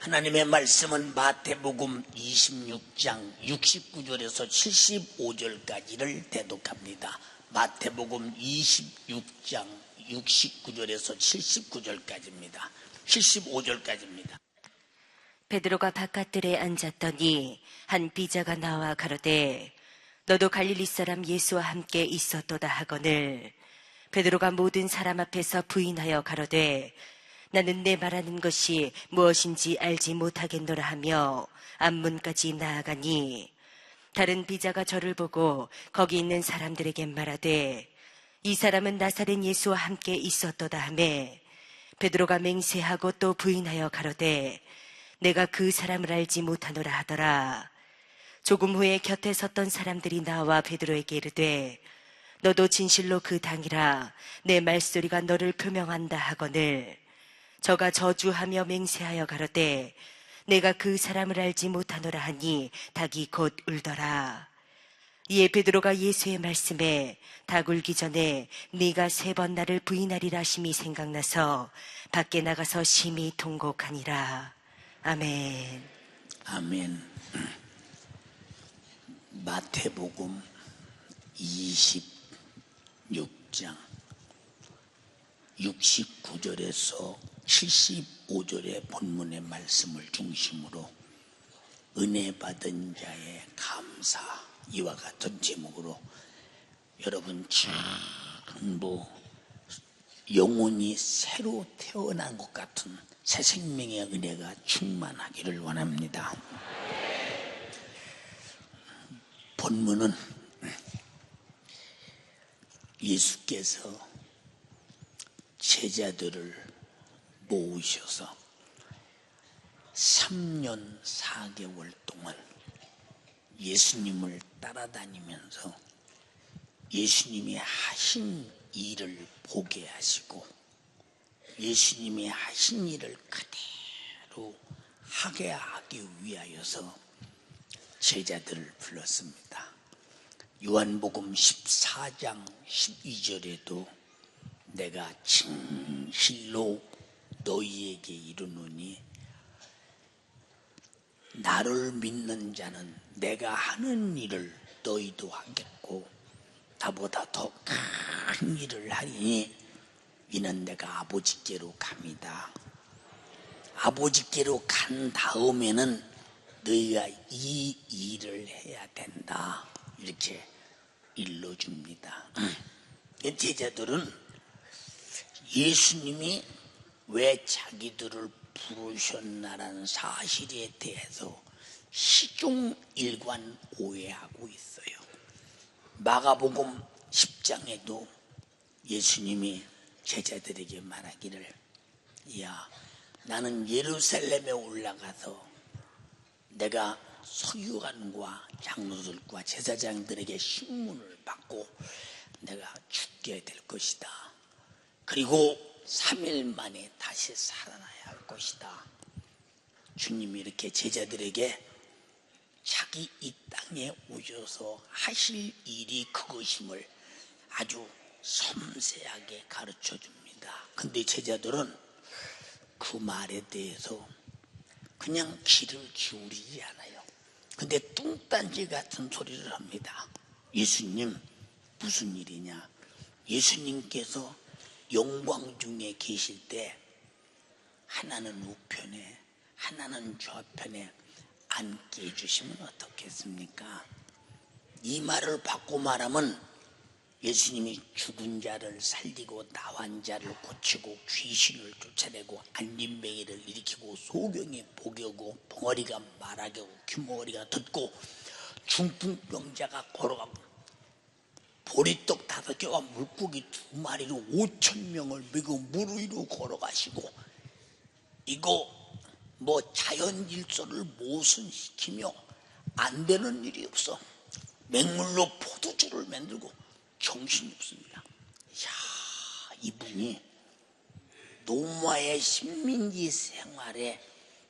하나님의 말씀은 마태복음 26장 69절에서 75절까지를 대독합니다. 마태복음 26장 69절에서 79절까지입니다. 75절까지입니다. 베드로가 바깥들에 앉았더니 한 비자가 나와 가로되 너도 갈릴리 사람 예수와 함께 있었도다 하거늘 베드로가 모든 사람 앞에서 부인하여 가로되 나는 내 말하는 것이 무엇인지 알지 못하겠노라 하며 앞문까지 나아가니 다른 비자가 저를 보고 거기 있는 사람들에게 말하되 이 사람은 나사렛 예수와 함께 있었도다 하매 베드로가 맹세하고 또 부인하여 가로되 내가 그 사람을 알지 못하노라 하더라. 조금 후에 곁에 섰던 사람들이 나와 베드로에게 이르되 너도 진실로 그 당이라 내 말소리가 너를 표명한다 하거늘 저가 저주하며 맹세하여 가로되 내가 그 사람을 알지 못하노라 하니 닭이 곧 울더라. 이에 베드로가 예수의 말씀에 닭 울기 전에 네가 3번 나를 부인하리라 심히 생각나서 밖에 나가서 심히 통곡하니라. 아멘. 아멘. 마태복음 26장 69절에서 75절의 본문의 말씀을 중심으로 은혜 받은 자의 감사, 이와 같은 제목으로 여러분 전부 영혼이 새로 태어난 것 같은 새 생명의 은혜가 충만하기를 원합니다. 본문은 예수께서 제자들을 모으셔서 3년 4개월 동안 예수님을 따라다니면서 예수님이 하신 일을 보게 하시고 예수님이 하신 일을 그대로 하게 하기 위하여서 제자들을 불렀습니다. 요한복음 14장 12절에도 내가 진실로 너희에게 이르노니 나를 믿는 자는 내가 하는 일을 너희도 하겠고 나보다 더 큰 일을 하리니 이는 내가 아버지께로 갑니다. 아버지께로 간 다음에는 너희가 이 일을 해야 된다. 이렇게 일러줍니다. 제자들은 예수님이 왜 자기들을 부르셨나라는 사실에 대해서 시종일관 오해하고 있어요. 마가복음 10장에도 예수님이 제자들에게 말하기를 야 나는 예루살렘에 올라가서 내가 서기관과 장로들과 제사장들에게 신문을 받고 내가 죽게 될 것이다. 그리고 3일 만에 다시 살아나야 할 것이다. 주님이 이렇게 제자들에게 자기 이 땅에 오셔서 하실 일이 그것임을 아주 섬세하게 가르쳐 줍니다. 근데 제자들은 그 말에 대해서 그냥 귀를 기울이지 않아요. 근데 뚱딴지 같은 소리를 합니다. 예수님 무슨 일이냐? 예수님께서 영광 중에 계실 때 하나는 우편에 하나는 좌편에 앉게 해주시면 어떻겠습니까? 이 말을 바꿔 말하면 예수님이 죽은 자를 살리고 나환 자를 고치고 귀신을 쫓아내고 안진뱅이를 일으키고 소경이 복이 오고 벙어리가 말하게 하고 귀머거리가 듣고 중풍병자가 걸어가고 보리떡 5개와 물고기 2마리로 5,000명을 먹이고 물 위로 걸어가시고 이거 뭐 자연 질서를 모순시키며 안 되는 일이 없어. 맹물로 포도주를 만들고 정신이 없습니다. 이야, 이분이 노마의 식민지 생활에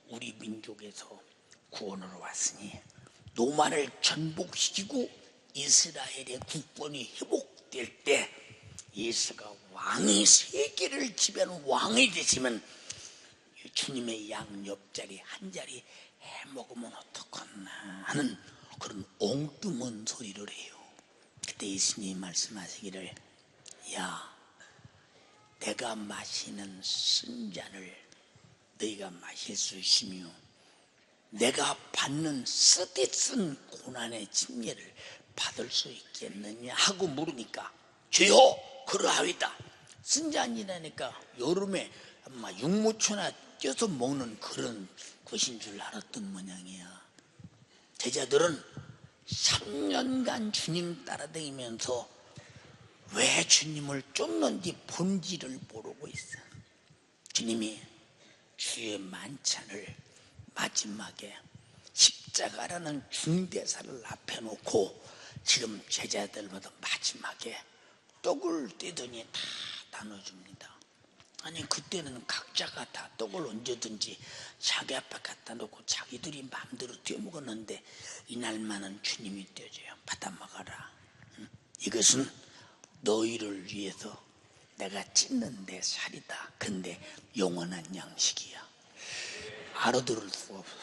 우리 민족에서 구원으로 왔으니 노마를 전복시키고 이스라엘의 국권이 회복될 때 예수가 왕이 세계를 지배하는 왕이 되시면 주님의 양 옆자리 한 자리 해먹으면 어떡하나 하는 그런 옹뜨문 소리를 해요. 그때 예수님이 말씀하시기를, 야, 내가 마시는 쓴잔을 너희가 마실 수 있으며 내가 받는 쓰디쓴 고난의 침례를 받을 수 있겠느냐 하고 물으니까, 주여 그러하이다. 쓴잔이라니까 여름에 아마 육무초나 쪄서 먹는 그런 것인 줄 알았던 모양이야. 제자들은 3년간 주님 따라다니면서 왜 주님을 쫓는지 본질을 모르고 있어. 주님이 주의 만찬을 마지막에 십자가라는 중대사를 앞에 놓고 지금 제자들마다 마지막에 떡을 떼더니 다 나눠줍니다. 아니 그때는 각자가 다 떡을 언제든지 자기 앞에 갖다 놓고 자기들이 마음대로 떼먹었는데 이날만은 주님이 떼줘요. 받아 먹어라. 이것은 너희를 위해서 내가 찢는 내 살이다. 근데 영원한 양식이야. 알아들을 수가 없어.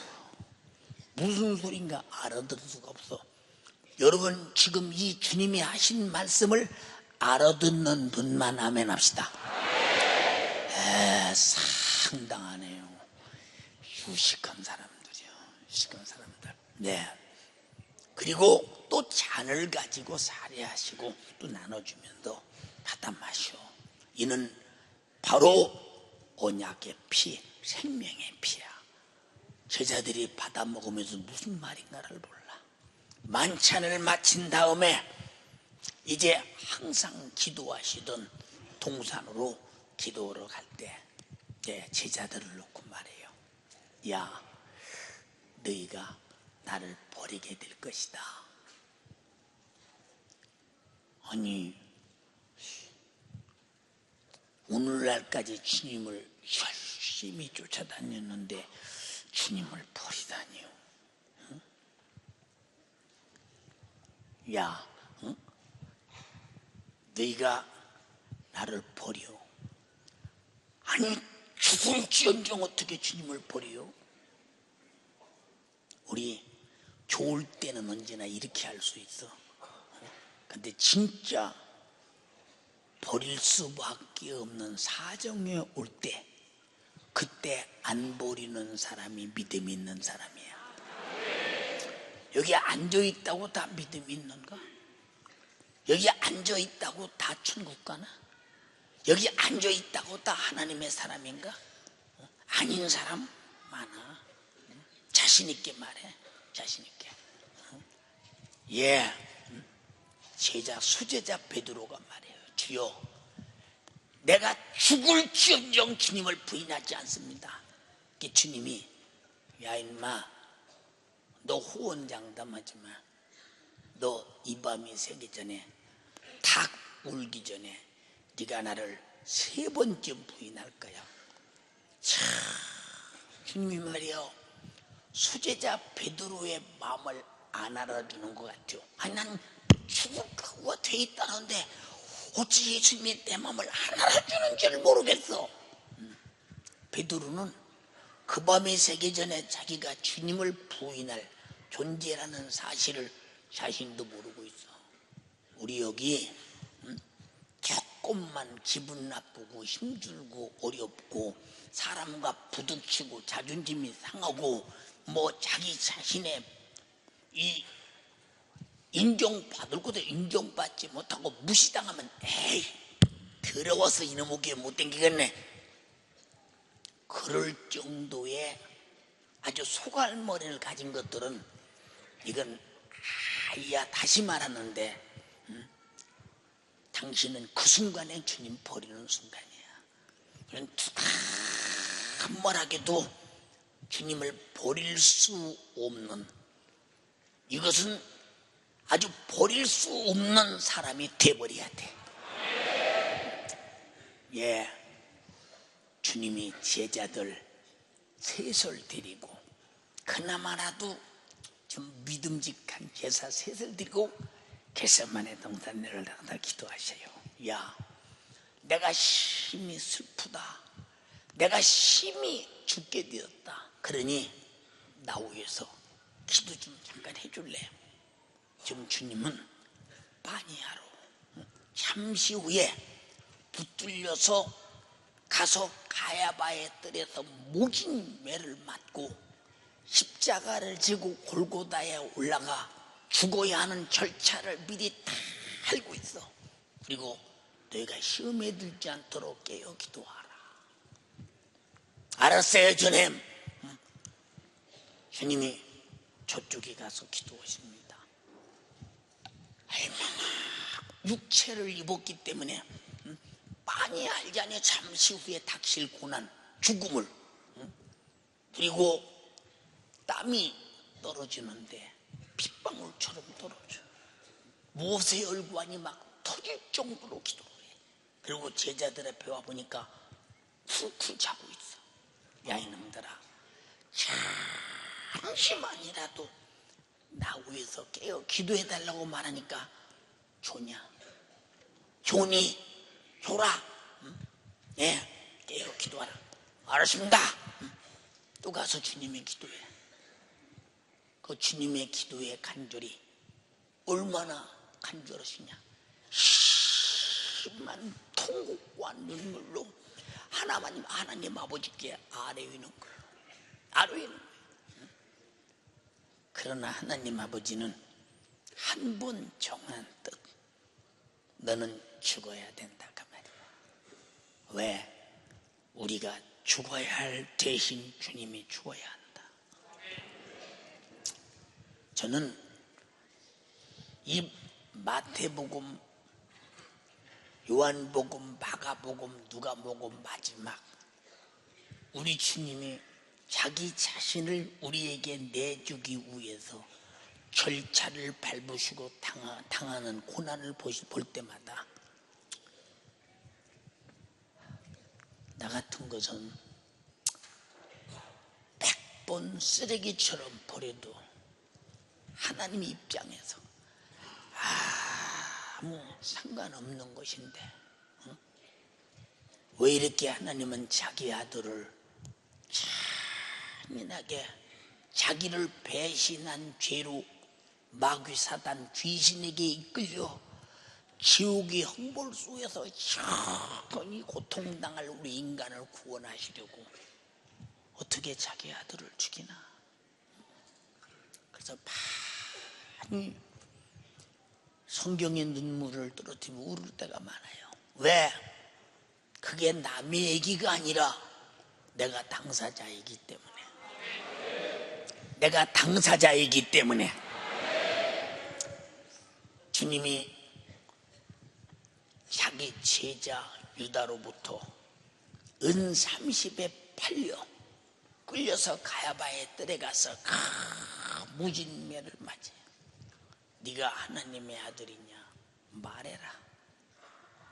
무슨 소린가 알아들을 수가 없어. 여러분 지금 이 주님이 하신 말씀을 알아듣는 분만 아멘 합시다. 상당하네요. 유식한 사람들이요. 유식한 사람들. 네. 그리고 또 잔을 가지고 사례하시고 또 나눠주면서 받아 마셔. 이는 바로 언약의 피, 생명의 피야. 제자들이 받아 먹으면서 무슨 말인가를 몰라. 만찬을 마친 다음에 이제 항상 기도하시던 동산으로 기도하러 갈 때 제자들을 놓고 말해요. 야, 너희가 나를 버리게 될 것이다. 아니 오늘날까지 주님을 열심히 쫓아다녔는데 주님을 버리다니요. 응? 야, 응? 너희가 나를 버려. 아니 죽을지언정 어떻게 주님을 버려요? 우리 좋을 때는 언제나 이렇게 할 수 있어. 근데 진짜 버릴 수밖에 없는 사정에 올 때 그때 안 버리는 사람이 믿음이 있는 사람이야. 여기 앉아있다고 다 믿음이 있는가? 여기 앉아있다고 다 천국 가나? 여기 앉아있다고 다 하나님의 사람인가? 아닌 사람 많아. 자신 있게 말해. 자신 있게. 제자 수제자 베드로가 말해요. 주여, 내가 죽을지언정 주님을 부인하지 않습니다. 주님이, 야 인마, 너 호언장담하지 마. 너 이 밤이 새기 전에, 닭 울기 전에 네가 나를 3번째 부인할 거야. 참, 주님이 말이요, 수제자 베드로의 마음을 안 알아주는 것 같아요. 아니 난 죽을 각오가 돼 있다는데 어찌 예수님이 내 마음을 안 알아주는지를 모르겠어. 베드로는 그 밤이 새기 전에 자기가 주님을 부인할 존재라는 사실을 자신도 모르고 있어. 우리 여기 조금만 기분 나쁘고 힘들고 어렵고 사람과 부딪히고 자존심이 상하고 뭐 자기 자신의 이 인정받을 것도 인정받지 못하고 무시당하면 에이 더러워서 이놈의 교회 못 댕기겠네. 그럴 정도의 아주 소갈머리를 가진 것들은 이건 아야 다시 말하는데 당신은 그 순간에 주님 버리는 순간이야. 그런 두감말하게도 주님을 버릴 수 없는, 이것은 아주 버릴 수 없는 사람이 돼버려야 돼. 주님이 제자들 셋을 데리고 그나마라도 좀 믿음직한 제사 셋을 데리고 겟세마네 동산 내려다가 기도하셔요. 야, 내가 심히 슬프다. 내가 심히 죽게 되었다. 그러니 나 위해서 기도 좀 잠깐 해줄래? 지금 주님은 바니아로 잠시 후에 붙들려서 가서 가야바의 뜰에서 목인 매를 맞고 십자가를 지고 골고다에 올라가 죽어야 하는 절차를 미리 다 알고 있어. 그리고 너희가 시험에 들지 않도록 깨어 기도하라. 알았어요, 주님. 주님이 저쪽에 가서 기도하십니다. 얼마나 육체를 입었기 때문에 많이 알지 않냐. 잠시 후에 닥칠 고난, 죽음을. 그리고 땀이 떨어지는데 핏방울처럼 떨어져. 무엇의 열관이 막 터질 정도로 기도를 해. 그리고 제자들 앞에 와보니까 쿵쿵 자고 있어. 야, 이놈들아, 잠시만이라도 나 위해서 깨어 기도해달라고 말하니까 좋냐? 좋니? 줘라. 예, 깨어 기도하라. 알았습니다. 또 가서 주님의 기도해. 그 주님의 기도의 간절히 얼마나 간절하시냐. 심한 통곡과 눈물로 하나님 아버지께 아뢰이는 거예요. 아뢰이는 거예요. 그러나 하나님 아버지는 한 번 정한 뜻, 너는 죽어야 된다 그 말이에요. 왜? 우리가 죽어야 할 대신 주님이 죽어야 한다. 저는 이 마태복음, 요한복음, 마가복음, 누가복음 마지막 우리 주님이 자기 자신을 우리에게 내주기 위해서 절차를 밟으시고 당하는 고난을 볼 때마다 나 같은 것은 100번 쓰레기처럼 버려도 하나님 입장에서 아무 상관없는 것인데, 왜 이렇게 하나님은 자기 아들을 잔인하게 자기를 배신한 죄로 마귀 사단 귀신에게 이끌려 지옥의 형벌 속에서 영원히 고통당할 우리 인간을 구원하시려고 어떻게 자기 아들을 죽이나. 그래서 많이 성경의 눈물을 떨어뜨리며 울을 때가 많아요. 왜? 그게 남의 얘기가 아니라 내가 당사자이기 때문에. 내가 당사자이기 때문에. 주님이 자기 제자 유다로부터 은 30에 팔려 끌려서 가야바의 뜰에 가서 무진매를 맞아요. 네가 하나님의 아들이냐? 말해라.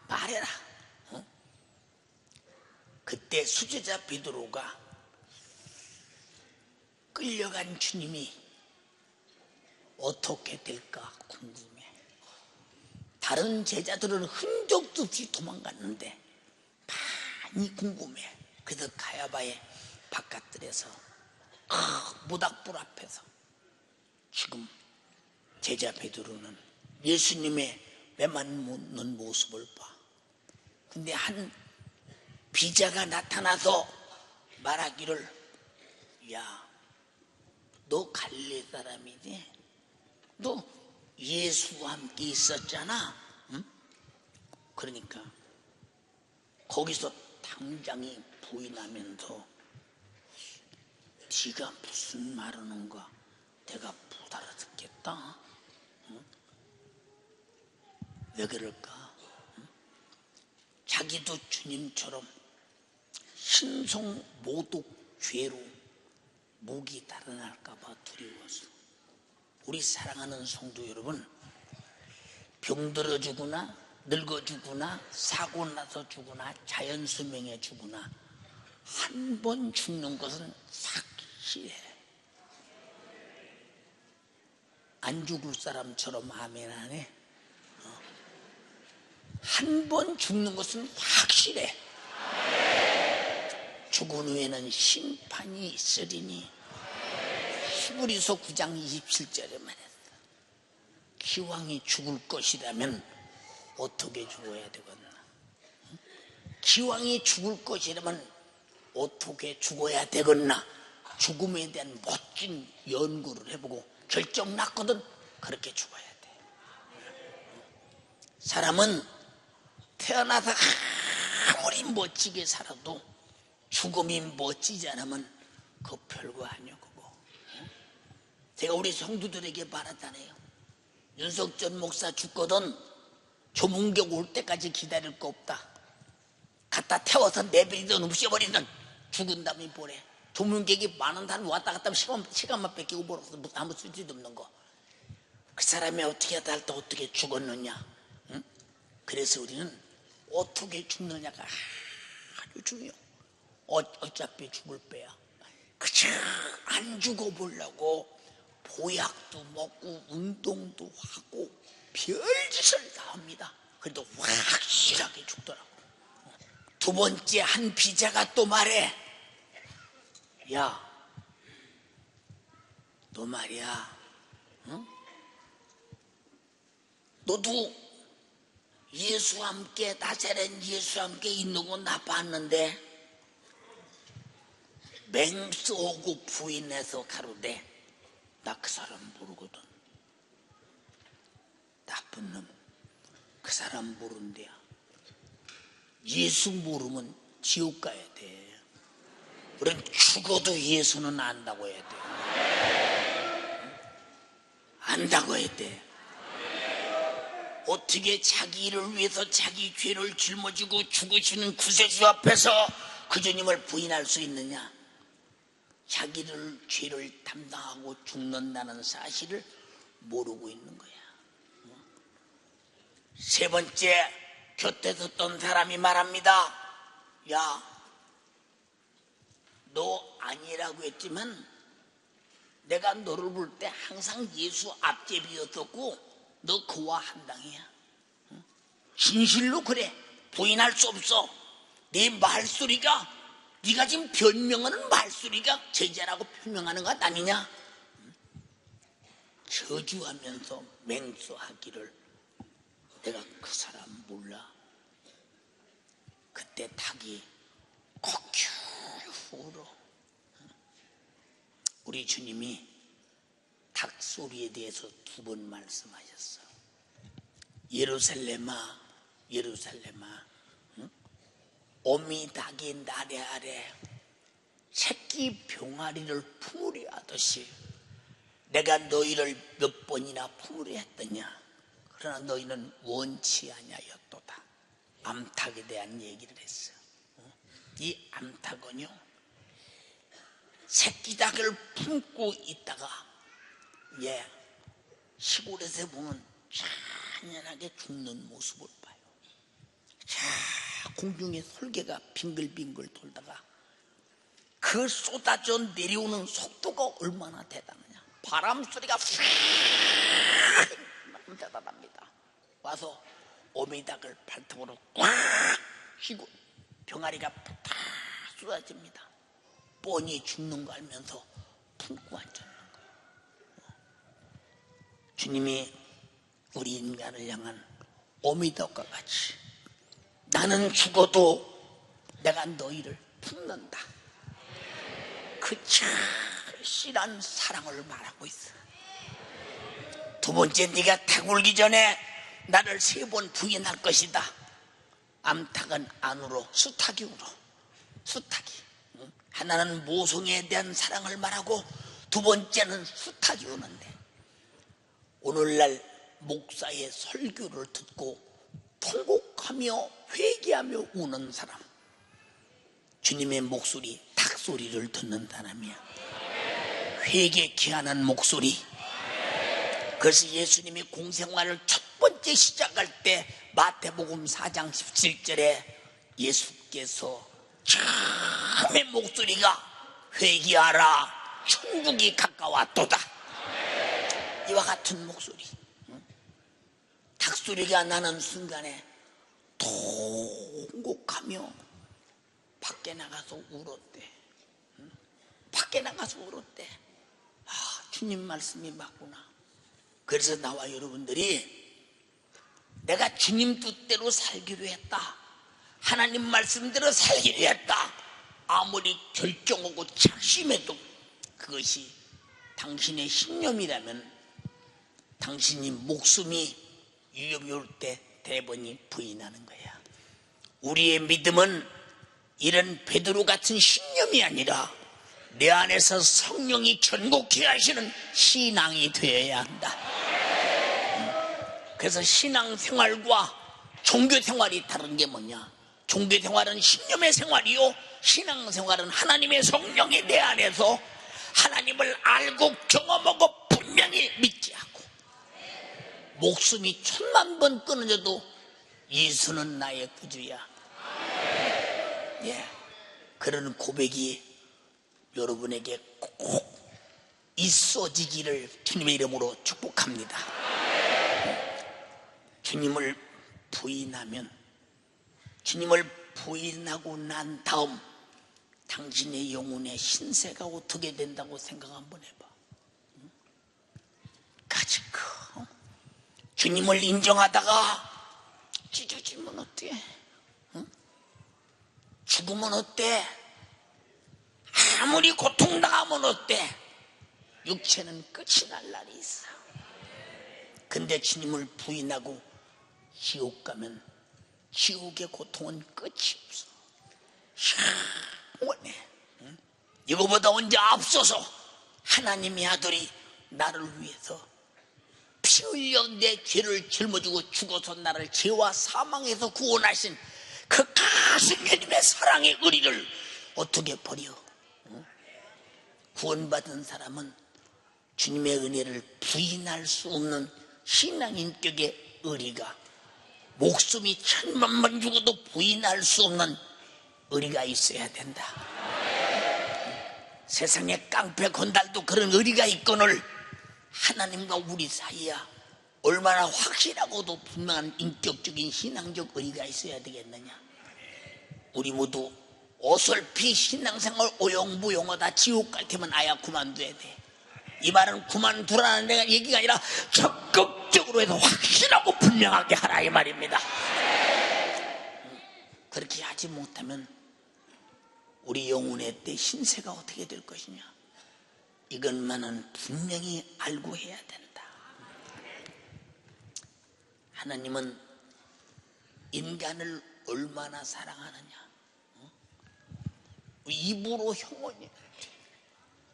말해라. 그때 수제자 베드로가 끌려간 주님이 어떻게 될까 궁금해. 다른 제자들은 흔적도 없이 도망갔는데 많이 궁금해. 그래서 가야바의 바깥들에서 모닥불 앞에서 지금 제자 베드로는 예수님의 메맞는 모습을 봐. 근데 한 비자가 나타나서 말하기를, 야, 너 갈릴리 사람이지? 너 예수와 함께 있었잖아. 응? 그러니까 거기서 당장이 부인하면서 네가 무슨 말하는가 내가 못 알아듣겠다. 응? 왜 그럴까? 응? 자기도 주님처럼 신성 모독 죄로 목이 달아날까 봐 두려워서. 우리 사랑하는 성도 여러분, 병들어 죽거나 늙어 죽거나 사고 나서 죽거나 자연수명에 죽거나 한 번 죽는 것은 확실해. 안 죽을 사람처럼 아멘 안 해? 한 번 죽는 것은 확실해. 죽은 후에는 심판이 있으리니. 히브리서 9장 27절에 말했어. 기왕이 죽을 것이라면 어떻게 죽어야 되겠나? 기왕이 죽을 것이라면 어떻게 죽어야 되겠나? 죽음에 대한 멋진 연구를 해보고 결정 났거든. 그렇게 죽어야 돼. 사람은 태어나서 아무리 멋지게 살아도 죽음이 멋지지 않으면 그거 별거 아니야. 그거. 제가 우리 성도들에게 말하잖아요. 윤석전 목사 죽거든 조문경 올 때까지 기다릴 거 없다. 갖다 태워서 내버리든 없애버리든 죽은 다음에 보내. 조문객이 많은 사람 왔다 갔다 하면 시간만 뺏기고 뭐라서 아무 쓸데도 없는 거. 그 사람이 어떻게 하다 할 때 어떻게 죽었느냐. 응? 그래서 우리는 어떻게 죽느냐가 아주 중요해. 어차피 죽을 빼야. 그저 안 죽어보려고 보약도 먹고 운동도 하고 별짓을 다 합니다. 그래도 확실하게 죽더라고. 두 번째 한 비자가 또 말해. 야, 너 말이야, 응? 너도 예수와 함께 나자렛 예수와 함께 있는 건 나 봤는데 맹수하고 부인해서 가로되 나 그 사람 모르거든. 나쁜 놈. 그 사람 모른대야. 예수 모르면 지옥 가야 돼. 우린 죽어도 예수는 안다고 해야 돼. 안다고 해야 돼. 어떻게 자기 일을 위해서 자기 죄를 짊어지고 죽으시는 구세주 앞에서 그 주님을 부인할 수 있느냐? 자기를 죄를 담당하고 죽는다는 사실을 모르고 있는 거야. 세 번째, 곁에 섰던 사람이 말합니다. 야, 너 아니라고 했지만 내가 너를 볼 때 항상 예수 앞제비였었고 너 그와 한 당이야. 진실로 그래. 부인할 수 없어. 네 말소리가, 네가 지금 변명하는 말소리가 제자라고 표명하는 것 아니냐? 저주하면서 맹수하기를 내가 그 사람 몰라. 그때 닭이 kok큐 울어. 우리 주님이 닭 소리에 대해서 두 번 말씀하셨어. 예루살렘아, 예루살렘아, 응? 어미 닭이 나래 아래 새끼 병아리를 품으려 하듯이 내가 너희를 몇 번이나 품으려 했더냐. 그러나 너희는 원치 아니하였도다. 암탉에 대한 얘기를 했어. 이 암탉은요, 새끼 닭을 품고 있다가 시골에서 보면 잔인하게 죽는 모습을 봐요. 자, 공중에 설개가 빙글빙글 돌다가 그 쏟아져 내려오는 속도가 얼마나 대단하냐. 바람 소리가 대단합니다. 와서 어미닭을 발톱으로 꽉 휘고 병아리가 다 쏟아집니다. 뻔히 죽는 거 알면서 품고 앉았는 거예요. 주님이 우리 인간을 향한 어미닭과 같이 나는 죽어도 내가 너희를 품는다. 그 절실한 사랑을 말하고 있어. 두 번째, 네가 닭 울기 전에 나를 3번 부인할 것이다. 암탉은 안 울어. 수탉이 울어. 수탉이. 하나는 모성에 대한 사랑을 말하고 두 번째는 수탉이 우는데, 오늘날 목사의 설교를 듣고 통곡하며 회개하며 우는 사람, 주님의 목소리, 닭 소리를 듣는 사람이야. 회개케 하는 목소리. 그래서 예수님이 공생활을 첫 번째 시작할 때 마태복음 4장 17절에 예수께서 처음의 목소리가 회개하라, 천국이 가까웠도다. 이와 같은 목소리. 닭소리가 나는 순간에 통곡하며 밖에 나가서 울었대. 밖에 나가서 울었대. 아, 주님 말씀이 맞구나. 그래서 나와 여러분들이 내가 주님 뜻대로 살기로 했다, 하나님 말씀대로 살기로 했다, 아무리 결정하고 착심해도 그것이 당신의 신념이라면 당신이 목숨이 위협이 올 때 대번이 부인하는 거야. 우리의 믿음은 이런 베드로 같은 신념이 아니라 내 안에서 성령이 전곡해 하시는 신앙이 되어야 한다. 그래서 신앙생활과 종교생활이 다른 게 뭐냐? 종교생활은 신념의 생활이요, 신앙생활은 하나님의 성령이 내 안에서 하나님을 알고 경험하고 분명히 믿지 않고, 목숨이 1000만 번 끊어져도 예수는 나의 구주야, 예, 그런 고백이 여러분에게 꼭 있어지기를 주님의 이름으로 축복합니다. 주님을 부인하면, 주님을 부인하고 난 다음 당신의 영혼의 신세가 어떻게 된다고 생각 한번 해봐. 가지고 주님을 인정하다가 찢어지면 어때? 죽으면 어때? 아무리 고통당하면 어때? 육체는 끝이 날 날이 있어. 근데 주님을 부인하고 지옥 가면 지옥의 고통은 끝이 없어. 원해. 이거보다 언제 앞서서 하나님의 아들이 나를 위해서 피 흘려 내 죄를 짊어지고 죽어서 나를 죄와 사망에서 구원하신 그 가슴 주님의 사랑의 의리를 어떻게 버려? 구원받은 사람은 주님의 은혜를 부인할 수 없는 신앙인격의 의리가, 목숨이 1000만 번 죽어도 부인할 수 없는 의리가 있어야 된다. 세상에 깡패 건달도 그런 의리가 있거늘 하나님과 우리 사이야 얼마나 확실하고도 분명한 인격적인 신앙적 의리가 있어야 되겠느냐. 우리 모두 어설피 신앙생활 오용부용하다 지옥 갈 테면 아야 그만둬야 돼. 이 말은 그만두라는 내가 얘기가 아니라 적극적으로 해서 확실하고 분명하게 하라 이 말입니다. 그렇게 하지 못하면 우리 영혼의 때 신세가 어떻게 될 것이냐, 이것만은 분명히 알고 해야 된다. 하나님은 인간을 얼마나 사랑하느냐. 입으로 형언이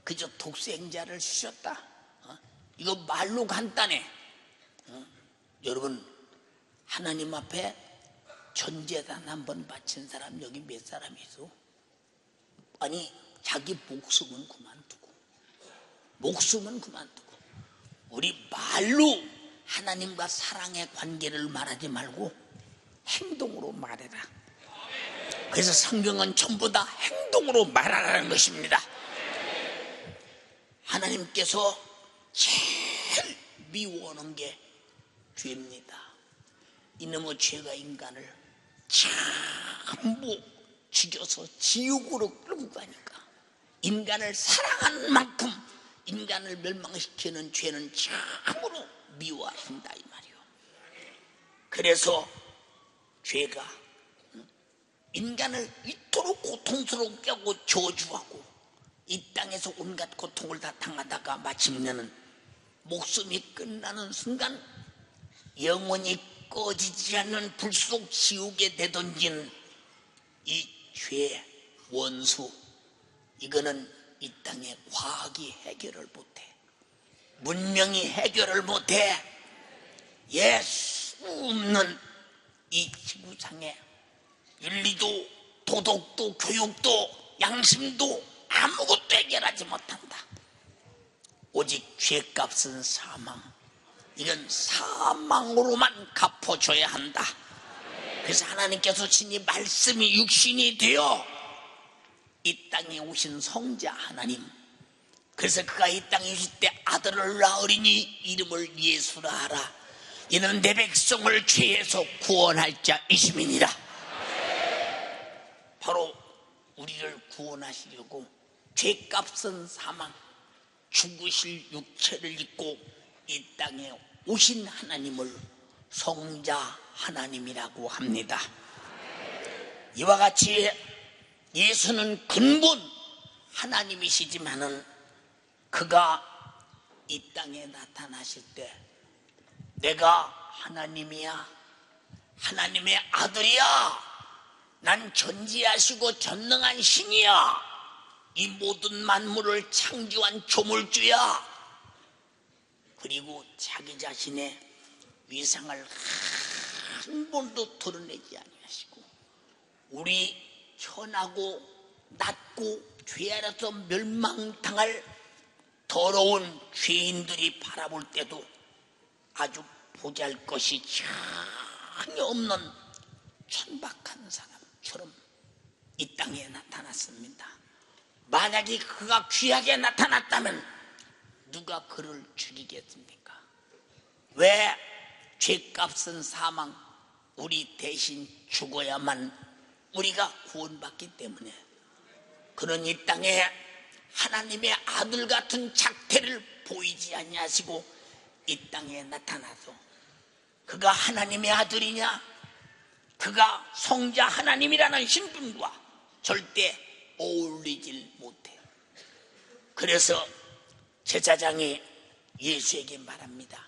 그저 독생자를 주셨다, 이거 말로 간단해. 여러분, 하나님 앞에 전제단 한번 바친 사람 여기 몇 사람이 있어? 아니, 자기 목숨은 그만두고 우리 말로 하나님과 사랑의 관계를 말하지 말고 행동으로 말해라. 그래서 성경은 전부 다 행동으로 말하라는 것입니다. 하나님께서 제일 미워하는 게 죄입니다. 이놈의 죄가 인간을 전부 죽여서 지옥으로 끌고 가니까, 인간을 사랑하는 만큼 인간을 멸망시키는 죄는 참으로 미워한다 이 말이요. 그래서 죄가 인간을 이토록 고통스럽게 하고 저주하고 이 땅에서 온갖 고통을 다 당하다가 마침내는 목숨이 끝나는 순간 영원히 꺼지지 않는 불 속 지옥에 내던진 이 죄 원수, 이거는 이 땅에 과학이 해결을 못해, 문명이 해결을 못해. 예수 없는 이 지구상에 윤리도 도덕도 교육도 양심도 아무것도 해결하지 못한다. 오직 죄값은 사망, 이건 사망으로만 갚아줘야 한다. 그래서 하나님께서 친히 말씀이 육신이 되어 이 땅에 오신 성자 하나님, 그래서 그가 이 땅에 오실 때 아들을 낳으리니 이름을 예수라 하라. 이는 내 백성을 죄에서 구원할 자이심이니라. 바로 구원하시려고 죄값은 사망, 죽으실 육체를 입고 이 땅에 오신 하나님을 성자 하나님이라고 합니다. 이와 같이 예수는 근본 하나님이시지만은 그가 이 땅에 나타나실 때 내가 하나님이야, 하나님의 아들이야, 난 전지하시고 전능한 신이야, 이 모든 만물을 창조한 조물주야, 그리고 자기 자신의 위상을 한 번도 드러내지 아니하시고 우리 천하고 낮고 죄 아래서 멸망당할 더러운 죄인들이 바라볼 때도 아주 보잘것이 전혀 없는 천박한 사람처럼 이 땅에 나타났습니다. 만약에 그가 귀하게 나타났다면 누가 그를 죽이겠습니까? 왜? 죄값은 사망, 우리 대신 죽어야만 우리가 구원받기 때문에 그는 이 땅에 하나님의 아들 같은 작태를 보이지 아니하시고 이 땅에 나타나서 그가 하나님의 아들이냐, 그가 성자 하나님이라는 신분과 절대 어울리질 못해. 그래서 제사장이 예수에게 말합니다.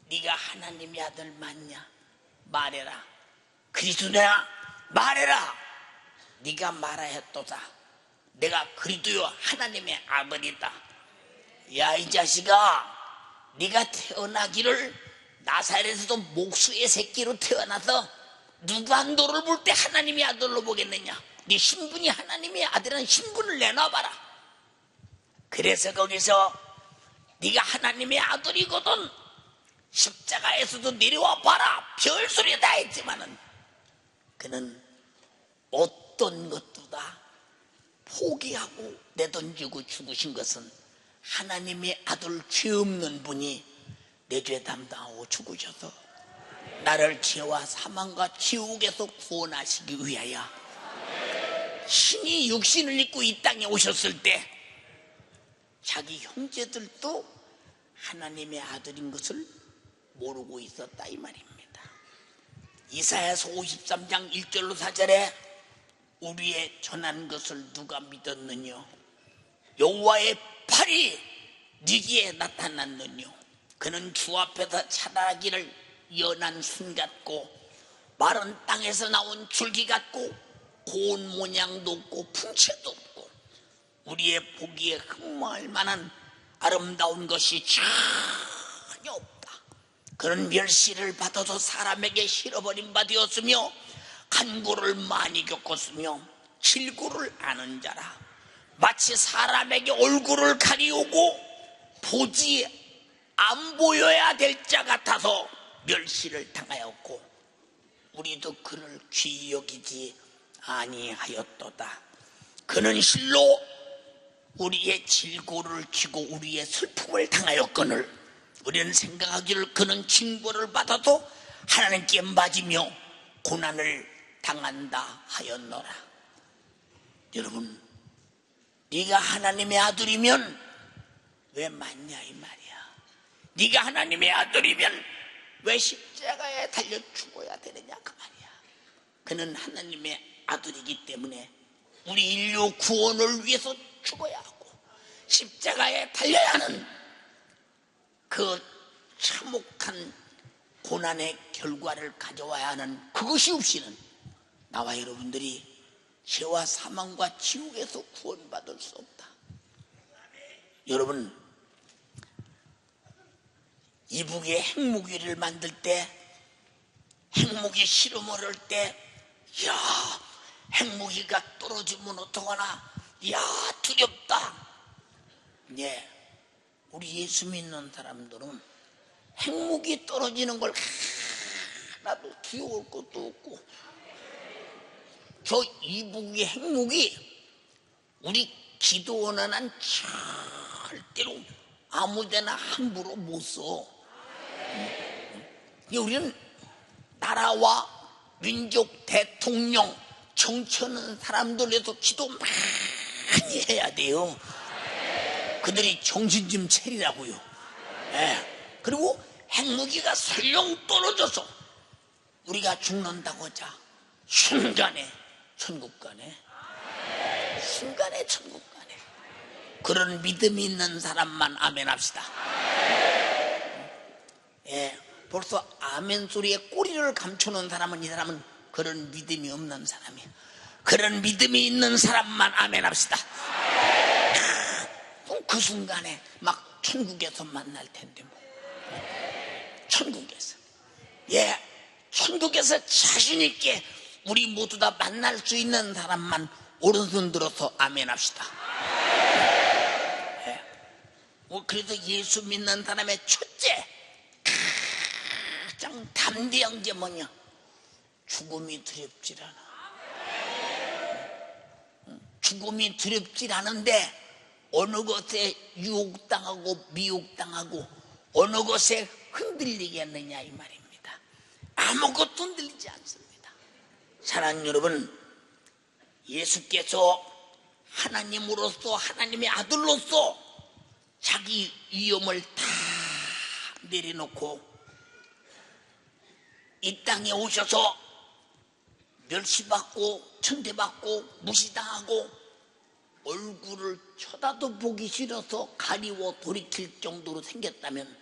네가 하나님의 아들 맞냐? 말해라. 그리스도냐? 말해라. 네가 말하였도다. 내가 그리스도 하나님의 아들이다. 야, 이 자식아, 네가 태어나기를 나사렛에서 목수의 새끼로 태어나서 누가 너를 볼 때 하나님의 아들로 보겠느냐? 네 신분이 하나님의 아들이라는 신분을 내놔봐라. 그래서 거기서 네가 하나님의 아들이거든 십자가에서도 내려와 봐라 별소리 다 했지만은 그는 어떤 것도 다 포기하고 내던지고 죽으신 것은 하나님의 아들 죄 없는 분이 내 죄 담당하고 죽으셔서 나를 죄와 사망과 지옥에서 구원하시기 위하여 신이 육신을 입고 이 땅에 오셨을 때 자기 형제들도 하나님의 아들인 것을 모르고 있었다 이 말입니다. 이사야서 53장 1절로 4절에 우리의 전한 것을 누가 믿었느냐? 여호와의 팔이 네게 나타났느냐? 그는 주 앞에서 차라기를 연한 순 같고 마른 땅에서 나온 줄기 같고 고운 모양도 없고 풍채도 없고 우리의 보기에 흠모할 만한 아름다운 것이 전혀 없다. 그는 멸시를 받아서 사람에게 실어버린 바 되었으며 간고를 많이 겪었으며 질고를 아는 자라. 마치 사람에게 얼굴을 가리우고 보지 안 보여야 될 자 같아서 멸시를 당하였고 우리도 그를 귀히 여기지 아니하였도다. 그는 실로 우리의 질고를 지고 우리의 슬픔을 당하였거늘 우리는 생각하기를 그는 징벌을 받아도 하나님께 맞으며 고난을 당한다 하였노라. 여러분, 네가 하나님의 아들이면 왜 맞냐 이 말이야. 네가 하나님의 아들이면 왜 십자가에 달려 죽어야 되느냐 그 말이야. 그는 하나님의 아들이기 때문에 우리 인류 구원을 위해서 죽어야 하고 십자가에 달려야 하는 그 참혹한 고난의 결과를 가져와야 하는 그것이 없이는 나와 여러분들이 죄와 사망과 지옥에서 구원받을 수 없다. 여러분, 이북의 핵무기를 만들 때 핵무기 실험을 할 때 야, 핵무기가 떨어지면 어떡하나, 야, 두렵다. 예, 우리 예수 믿는 사람들은 핵무기 떨어지는 걸 하나도 두려울 것도 없고, 저 이북의 핵무기 우리 기도원은 한 절대로 아무데나 함부로 못 써. 우리는 나라와 민족, 대통령, 정치하는 사람들에서 기도 많이 해야 돼요. 그들이 정신 좀 차리라고요. 예. 그리고 핵무기가 설령 떨어져서 우리가 죽는다고 하자 순간에 천국 가네. 순간에 천국 가네. 그런 믿음이 있는 사람만 아멘 합시다. 예. 벌써 아멘 소리에 꼬리를 감추는 사람은, 이 사람은 그런 믿음이 없는 사람이에요. 그런 믿음이 있는 사람만 아멘 합시다. 그 순간에 막 천국에서 만날 텐데 뭐. 천국에서, 예, 천국에서 자신 있게 우리 모두 다 만날 수 있는 사람만 오른손 들어서 아멘 합시다. 예. 그래서 예수 믿는 사람의 첫째 가장 담대한 게 뭐냐? 죽음이 두렵질 않아. 죽음이 두렵질 않은데 어느 것에 유혹당하고 미혹당하고 어느 것에 흔들리겠느냐 이 말입니다. 아무것도 흔들리지 않습니다. 사랑하는 여러분, 예수께서 하나님으로서, 하나님의 아들로서 자기 위엄을 다 내려놓고 이 땅에 오셔서 멸시받고 천대받고 무시당하고 얼굴을 쳐다도 보기 싫어서 가리워 돌이킬 정도로 생겼다면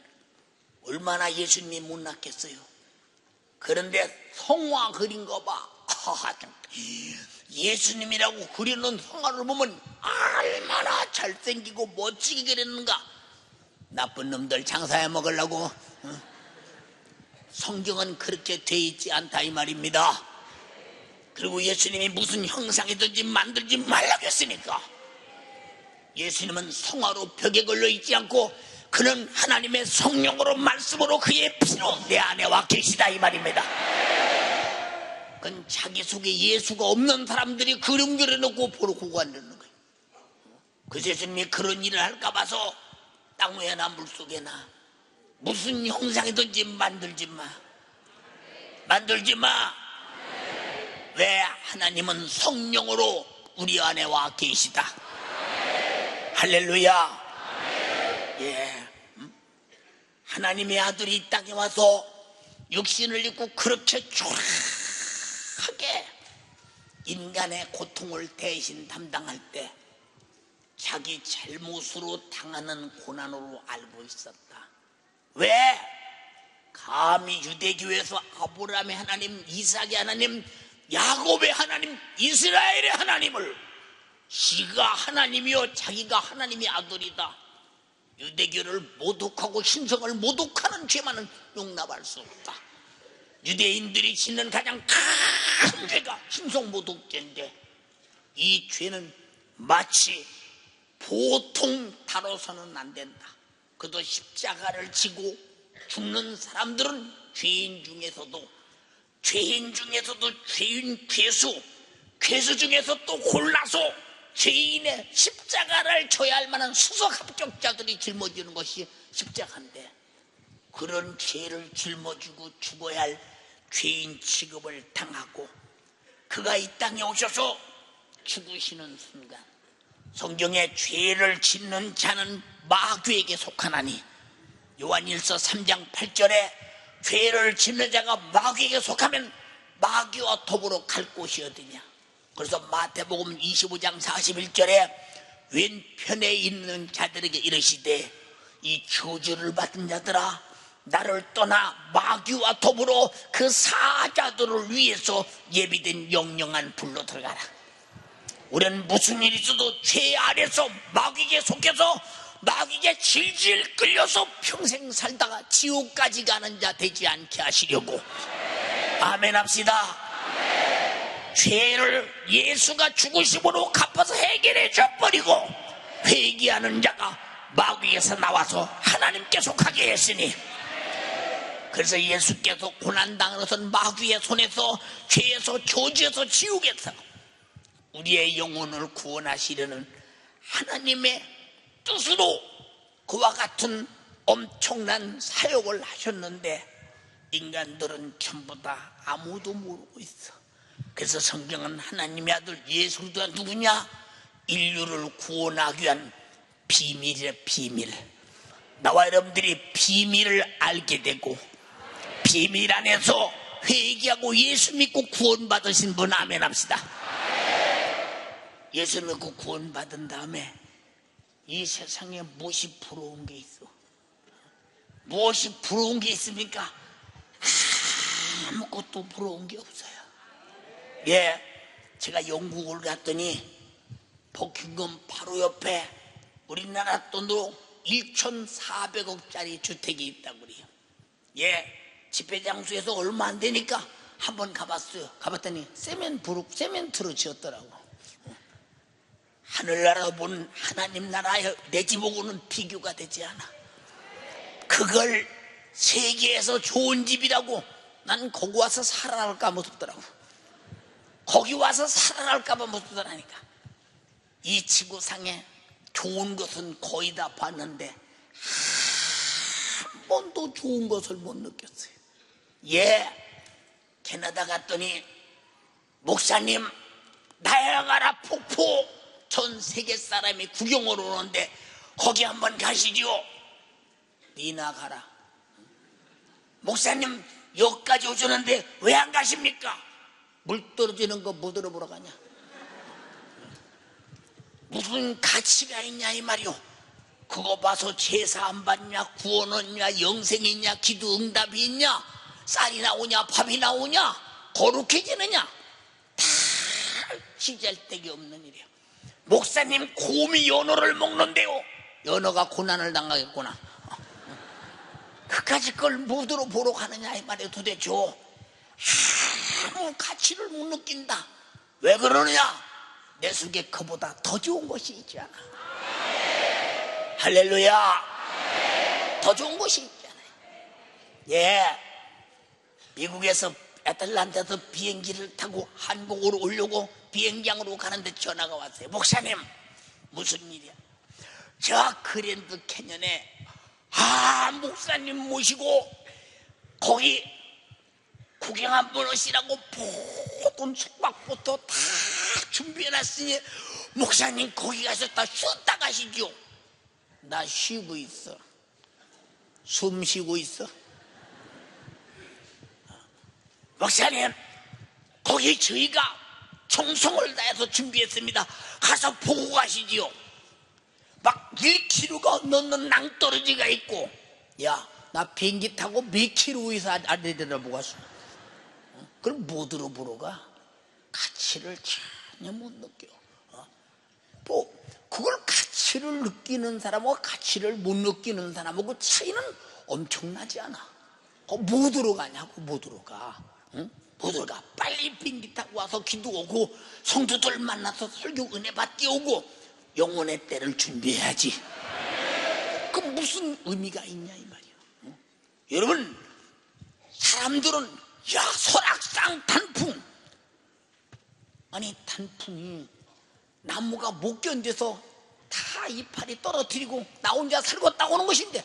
얼마나 예수님이 못났겠어요. 그런데 성화 그린 거 봐. 예수님이라고 그리는 성화를 보면 얼마나 잘생기고 멋지게 그렸는가. 나쁜 놈들 장사해 먹으려고. 성경은 그렇게 돼 있지 않다 이 말입니다. 그리고 예수님이 무슨 형상이든지 만들지 말라고 했으니까 예수님은 성화로 벽에 걸려 있지 않고 그는 하나님의 성령으로 말씀으로 그의 피로 내 안에 와 계시다 이 말입니다. 그건 자기 속에 예수가 없는 사람들이 그림 그려놓고 보고 앉는 거예요. 그래서 예수님이 그런 일을 할까 봐서 땅 위에나 물속에나 무슨 형상이든지 만들지 마. 만들지 마. 왜? 하나님은 성령으로 우리 안에 와 계시다. 할렐루야. 예. 하나님의 아들이 이 땅에 와서 육신을 입고 그렇게 초라하게 인간의 고통을 대신 담당할 때 자기 잘못으로 당하는 고난으로 알고 있었다. 왜? 감히 유대교에서 아브라함의 하나님, 이삭의 하나님, 야곱의 하나님, 이스라엘의 하나님을 지가 하나님이요 자기가 하나님의 아들이다. 유대교를 모독하고 신성을 모독하는 죄만은 용납할 수 없다. 유대인들이 짓는 가장 큰 죄가 신성 모독죄인데 이 죄는 마치 보통 다뤄서는 안 된다. 그도 십자가를 지고 죽는 사람들은 죄인 중에서도 죄인 괴수 중에서 또 골라서 죄인의 십자가를 져야 할 만한 수석 합격자들이 짊어지는 것이 십자가인데 그런 죄를 짊어지고 죽어야 할 죄인 취급을 당하고 그가 이 땅에 오셔서 죽으시는 순간 성경에 죄를 짓는 자는 마귀에게 속하나니 요한일서 3장 8절에 죄를 짓는 자가 마귀에게 속하면 마귀와 더불어 갈 곳이 어디냐. 그래서 마태복음 25장 41절에 왼편에 있는 자들에게 이르시되 이 저주를 받은 자들아 나를 떠나 마귀와 더불어 그 사자들을 위해서 예비된 영영한 불로 들어가라. 우리는 무슨 일이 있어도 죄 아래서 마귀에게 속해서 마귀에게 질질 끌려서 평생 살다가 지옥까지 가는 자 되지 않게 하시려고 아멘 합시다. 죄를 예수가 죽으심으로 갚아서 해결해 줘버리고 회개하는 자가 마귀에서 나와서 하나님께 속하게 했으니 그래서 예수께서 고난당한 것은 마귀의 손에서 죄에서 저주에서 지옥에서 우리의 영혼을 구원하시려는 하나님의 뜻으로 그와 같은 엄청난 사역을 하셨는데 인간들은 전부 다 아무도 모르고 있어. 그래서 성경은 하나님의 아들 예수가 누구냐? 인류를 구원하기 위한 비밀이래, 비밀. 나와 여러분들이 비밀을 알게 되고 비밀 안에서 회개하고 예수 믿고 구원받으신 분 아멘 합시다. 예수 믿고 구원받은 다음에 이 세상에 무엇이 부러운 게 있어? 무엇이 부러운 게 있습니까? 아무것도 부러운 게 없어요. 예, 제가 영국을 갔더니 버킹엄 바로 옆에 우리나라 돈으로 1,400억짜리 주택이 있다고 그래요. 예, 집회장소에서 얼마 안 되니까 한번 가봤어요. 가봤더니 세멘트로 지었더라고. 하늘나라 본 하나님 나라에 내 집하고는 비교가 되지 않아. 그걸 세계에서 좋은 집이라고 난 거기 와서 살아날까 무섭더라고. 거기 와서 살아날까봐 무섭더라니까. 이 지구상에 좋은 것은 거의 다 봤는데 한 번도 좋은 것을 못 느꼈어요. 예, 캐나다 갔더니 목사님 나야가라 폭포 전 세계 사람이 구경을 오는데 거기 한번 가시죠. 니나 가라. 목사님 여기까지 오셨는데 왜 안 가십니까? 물 떨어지는 거 못 들어보러 가냐? 무슨 가치가 있냐 이 말이오. 그거 봐서 제사 안 받냐, 구원 얻냐, 영생이 있냐, 기도 응답이 있냐, 쌀이 나오냐, 밥이 나오냐, 거룩해지느냐, 다 시잘데기 없는 일이야. 목사님 곰이 연어를 먹는데요. 연어가 고난을 당하겠구나. 그까짓 걸 무드로 보러 가느냐 이 말이에요. 도대체 아무 가치를 못 느낀다. 왜 그러느냐? 내 속에 그보다 더 좋은 것이 있지 않아. 할렐루야. 더 좋은 것이 있잖아요. 예, 미국에서 애틀란타에서 비행기를 타고 한국으로 오려고 비행장으로 가는데 전화가 왔어요. 목사님 무슨 일이야? 저 그랜드 캐년에 목사님 모시고 거기 구경 한번 오시라고 모든 숙박부터 다 준비해놨으니 목사님 거기 가서 다 쉬었다 가시죠. 나 쉬고 있어. 숨 쉬고 있어. 목사님 거기 저희가 정성을 다해서 준비했습니다. 가서 보고 가시지요. 막 1km가 넘는 낭떠러지가 있고. 야, 나 비행기 타고 몇 킬로에서 아래를 보고 왔어. 그럼 뭐 들어보러 가? 가치를 전혀 못 느껴. 그걸 가치를 느끼는 사람하고 가치를 못 느끼는 사람하고 차이는 엄청나지 않아. 뭐 들어가냐고, 뭐 들어가. 응? 뭐 들어가. 빨리 비행기 타고 와서 기도하고 성도들 만나서 설교 은혜 받게 오고 영혼의 때를 준비해야지. 그 무슨 의미가 있냐 이 말이야. 응? 여러분, 사람들은 야, 설악산 단풍. 아니, 단풍이 나무가 못 견뎌서 다 이파리 떨어뜨리고 나 혼자 살고 따오는 것인데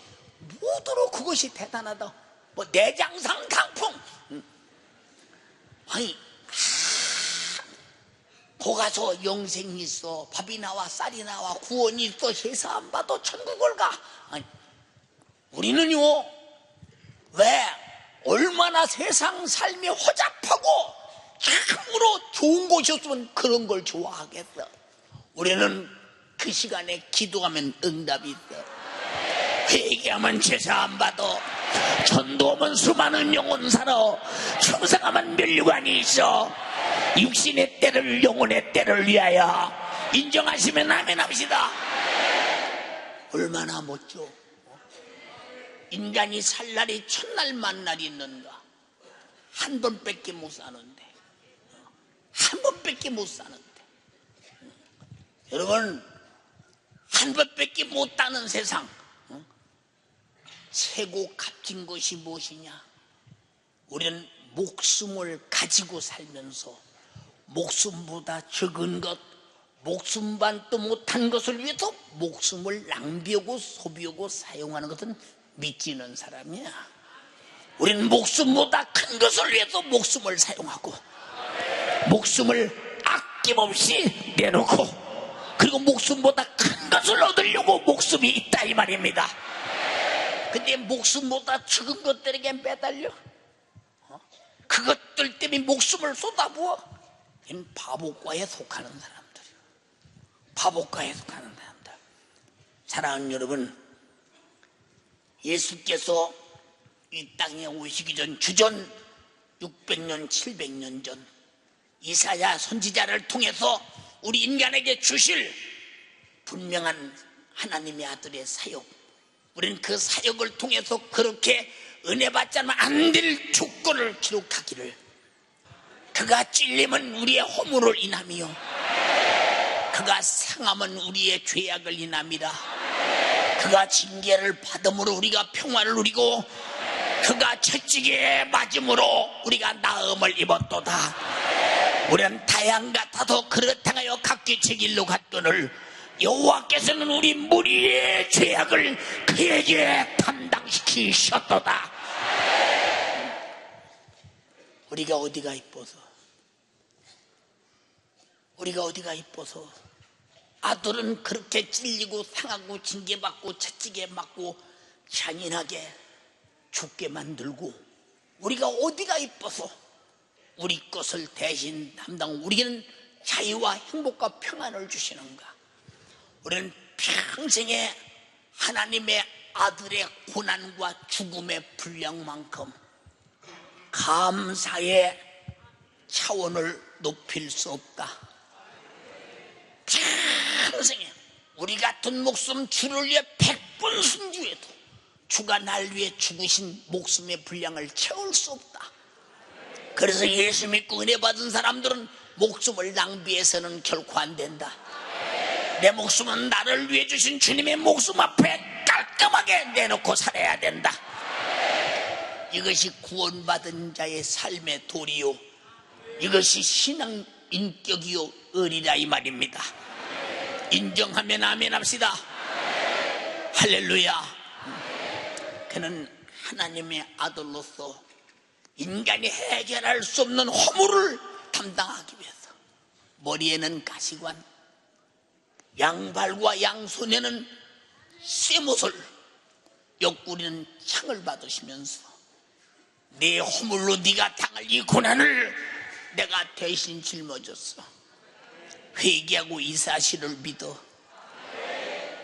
뭐더러 그것이 대단하다. 뭐 내장상 단풍. 아니, 거 가서 영생이 있어, 밥이 나와, 쌀이 나와, 구원이 있어, 제사 안 받아 천국을 가. 아니, 우리는요, 왜 얼마나 세상 삶이 허잡하고 참으로 좋은 곳이었으면 그런 걸 좋아하겠어. 우리는 그 시간에 기도하면 응답이 있어. 회개하면 제사 안 받아, 전도하면 수많은 영혼 살아, 충성하면 멸류관이 있어. 육신의 때를, 영혼의 때를 위하여 인정하시면 아멘 합시다. 얼마나 멋져. 인간이 살 날이 첫날 만날이 있는가? 한 번밖에 못 사는데, 한 번밖에 못 사는데. 여러분, 한 번밖에 못 사는 세상, 세고 값진 것이 무엇이냐? 우리는 목숨을 가지고 살면서 목숨보다 적은 것, 목숨반도 못한 것을 위해서 목숨을 낭비하고 소비하고 사용하는 것은 믿지는 사람이야. 우리는 목숨보다 큰 것을 위해서 목숨을 사용하고 목숨을 아낌없이 내놓고 그리고 목숨보다 큰 것을 얻으려고 목숨이 있다 이 말입니다. 근데 목숨보다 적은 것들에게 매달려 그것들 때문에 목숨을 쏟아부어. 이는 바보과에 속하는 사람들이에요. 바보과에 속하는 사람들. 사랑하는 여러분, 예수께서 이 땅에 오시기 전 주전 600년 700년 전 이사야 선지자를 통해서 우리 인간에게 주실 분명한 하나님의 아들의 사역, 우리는 그 사역을 통해서 그렇게 은혜 받지 않으면 안 될 조건을 기록하기를, 그가 찔림은 우리의 허물을 인함이요 그가 상함은 우리의 죄악을 인함이라. 그가 징계를 받음으로 우리가 평화를 누리고 그가 채찍에 맞음으로 우리가 나음을 입었도다. 우리는 다양 같아도 그렇다하여 각기 제 길로 갔거늘 여호와께서는 우리 무리의 죄악을 그에게 담당시키셨도다. 우리가 어디가 이뻐서, 우리가 어디가 이뻐서 아들은 그렇게 찔리고 상하고 징계받고 채찍에 맞고 잔인하게 죽게 만들고 우리가 어디가 이뻐서 우리 것을 대신 담당, 우리는 자유와 행복과 평안을 주시는가? 우리는 평생에 하나님의 아들의 고난과 죽음의 분량만큼 감사의 차원을 높일 수 없다. 평생에 우리 같은 목숨 주를 위해 100번 순주해도 주가 날 위해 죽으신 목숨의 분량을 채울 수 없다. 그래서 예수 믿고 은혜 받은 사람들은 목숨을 낭비해서는 결코 안 된다. 내 목숨은 나를 위해 주신 주님의 목숨 앞에 깔끔하게 내놓고 살아야 된다. 이것이 구원받은 자의 삶의 도리요, 이것이 신앙 인격이요 의리라 이 말입니다. 인정하면 아멘 합시다. 할렐루야. 그는 하나님의 아들로서 인간이 해결할 수 없는 허물을 담당하기 위해서 머리에는 가시관, 양발과 양손에는 쇠못을, 옆구리는 창을 받으시면서 네 허물로 네가 당할 이 고난을 내가 대신 짊어졌어. 회개하고 이 사실을 믿어.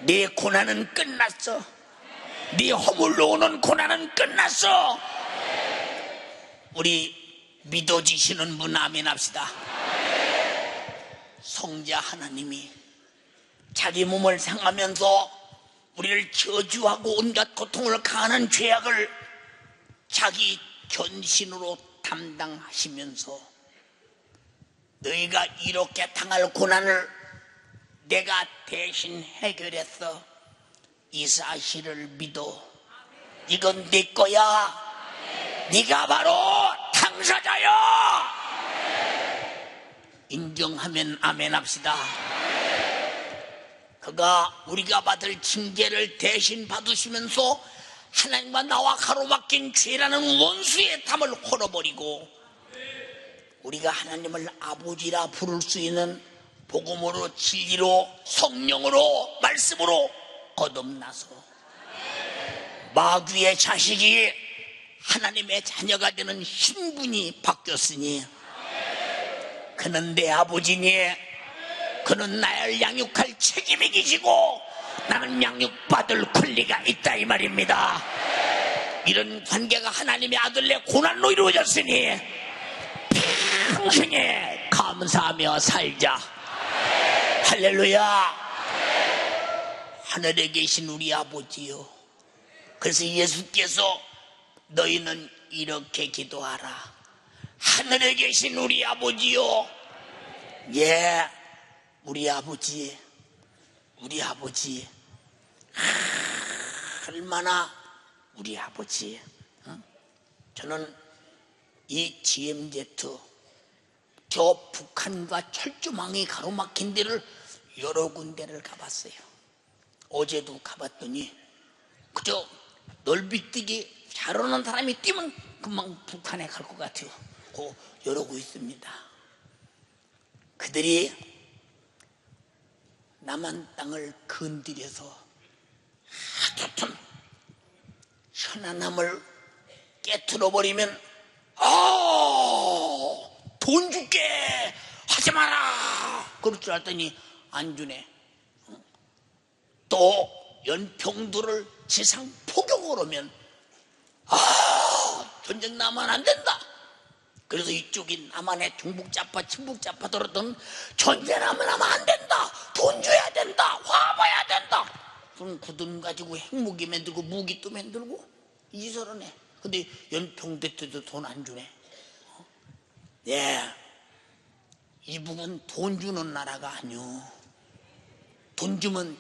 네 고난은 끝났어. 네 허물로 오는 고난은 끝났어. 우리 믿어지시는 분 아멘 합시다. 성자 하나님이 자기 몸을 상하면서 우리를 저주하고 온갖 고통을 가하는 죄악을 자기 견신으로 담당하시면서 너희가 이렇게 당할 고난을 내가 대신 해결했어. 이 사실을 믿어. 이건 네 거야. 네가 바로 당사자야. 인정하면 아멘 합시다. 그가 우리가 받을 징계를 대신 받으시면서 하나님과 나와 가로막힌 죄라는 원수의 담을 헐어버리고 우리가 하나님을 아버지라 부를 수 있는 복음으로, 진리로, 성령으로, 말씀으로 거듭나서 마귀의 자식이 하나님의 자녀가 되는 신분이 바뀌었으니 그는 내 아버지니 그는 나를 양육할 책임이 지고 나는 양육받을 권리가 있다 이 말입니다. 이런 관계가 하나님의 아들의 고난로 이루어졌으니 평생에 감사하며 살자. 할렐루야. 하늘에 계신 우리 아버지요, 그래서 예수께서 너희는 이렇게 기도하라. 하늘에 계신 우리 아버지요. 예, 우리 아버지, 우리 아버지. 얼마나 우리 아버지. 저는 이 GMZ 저 북한과 철조망이 가로막힌 데를 여러 군데를 가봤어요. 어제도 가봤더니 그저 넓이뛰기 잘하는 사람이 뛰면 금방 북한에 갈 것 같아요. 이러고 있습니다. 그들이 남한 땅을 건드려서 하여튼 현안함을 깨트려버리면 돈 줄게 하지 마라 그럴 줄 알았더니 안 주네. 또 연평도를 지상 포격을 하면 전쟁 나면 안 된다. 그래서 이쪽이 남한에 중북자파 친북자파 들었던 전쟁하면 하면 안 된다. 돈 줘야 된다. 화봐야 된다. 그럼 그 돈 가지고 핵무기 만들고 무기 또 만들고 이설하네. 근데 연평도 때도 돈 안 주네. 예, 이북은 돈 주는 나라가 아니오. 돈 주면